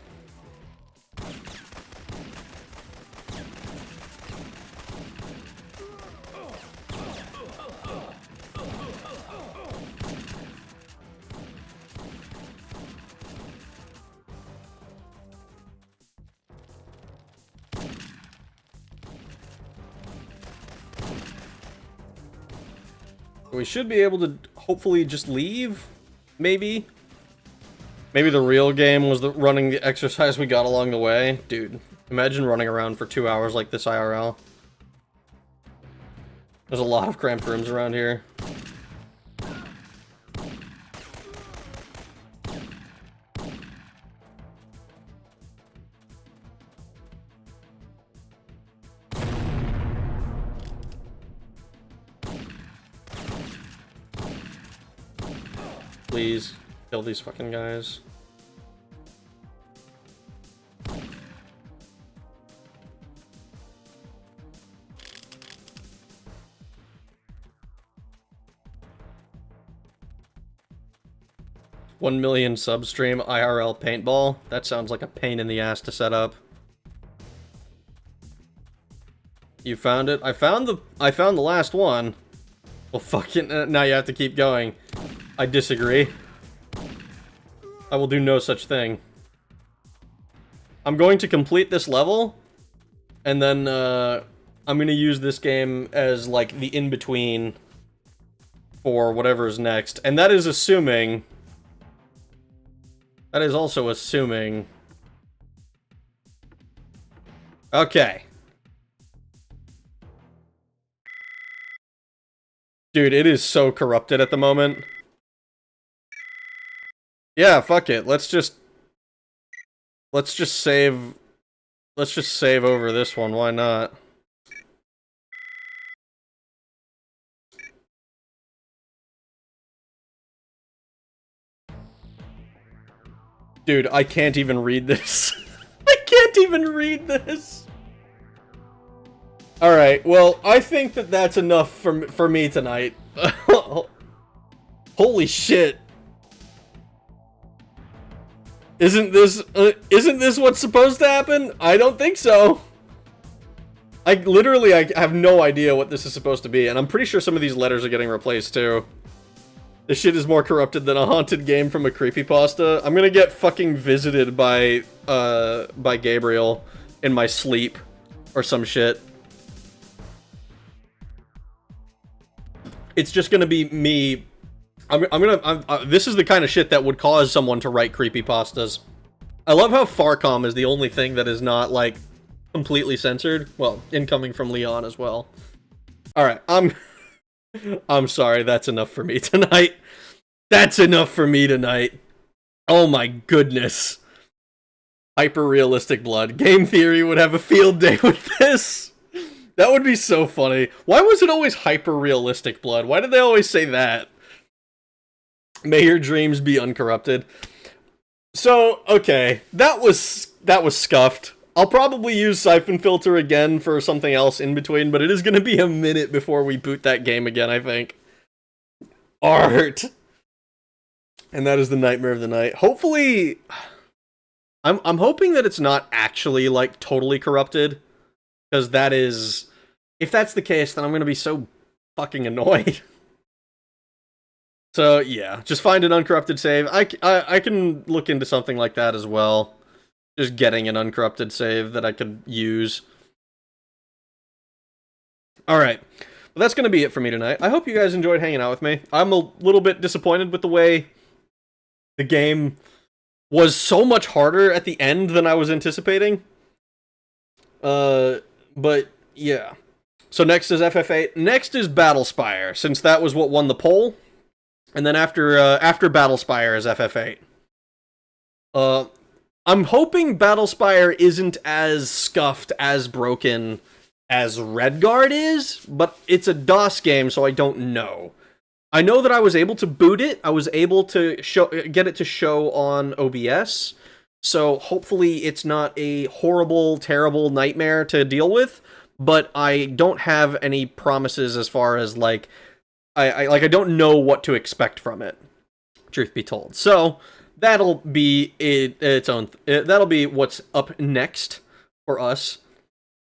We should be able to hopefully just leave, maybe. Maybe the real game was running the exercise we got along the way. Dude, imagine running around for 2 hours like this IRL. There's a lot of cramped rooms around here. Please, kill these fucking guys. $1 million substream IRL paintball. That sounds like a pain in the ass to set up. You found it? I found the last one. Well, fucking now you have to keep going. I disagree. I will do no such thing. I'm going to complete this level, and then I'm going to use this game as like the in-between for whatever's next. And that is assuming... That is also assuming... Okay. Dude, it is so corrupted at the moment. Yeah, fuck it. Let's just save over this one. Why not? Dude, I can't even read this. I can't even read this. All right. Well, I think that that's enough for me tonight. Holy shit. Isn't this what's supposed to happen? I don't think so. I have no idea what this is supposed to be, and I'm pretty sure some of these letters are getting replaced too. This shit is more corrupted than a haunted game from a creepypasta. I'm gonna get fucking visited by Gabriel in my sleep or some shit. It's just gonna be me. This is the kind of shit that would cause someone to write creepypastas. I love how Farcom is the only thing that is not, like, completely censored. Well, incoming from Leon as well. Alright, I'm sorry, that's enough for me tonight. That's enough for me tonight. Oh my goodness. Hyper-realistic blood. Game Theory would have a field day with this. That would be so funny. Why was it always hyper-realistic blood? Why did they always say that? May your dreams be uncorrupted. So, okay, that was scuffed. I'll probably use Syphon Filter again for something else in between, but it is going to be a minute before we boot that game again, I think. Art! And that is the nightmare of the night. Hopefully... I'm hoping that it's not actually, like, totally corrupted. Because that is... If that's the case, then I'm going to be so fucking annoyed. So, yeah, just find an uncorrupted save. I can look into something like that as well. Just getting an uncorrupted save that I could use. Alright, well, that's going to be it for me tonight. I hope you guys enjoyed hanging out with me. I'm a little bit disappointed with the way the game was so much harder at the end than I was anticipating. But yeah. So next is FF8. Next is Battlespire, since that was what won the poll. And then after Battlespire is FF8. I'm hoping Battlespire isn't as scuffed, as broken as Redguard is, but it's a DOS game, so I don't know. I know that I was able to boot it. I was able to get it to show on OBS, so hopefully it's not a horrible, terrible nightmare to deal with, but I don't have any promises as far as, like, I don't know what to expect from it, truth be told. So that'll be its own. That'll be what's up next for us.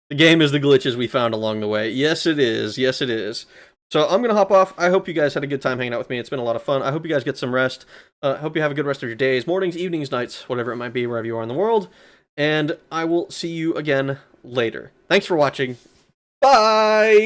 The game is the glitches we found along the way. Yes, it is. Yes, it is. So I'm gonna hop off. I hope you guys had a good time hanging out with me. It's been a lot of fun. I hope you guys get some rest. Hope you have a good rest of your days, mornings, evenings, nights, whatever it might be, wherever you are in the world. And I will see you again later. Thanks for watching. Bye.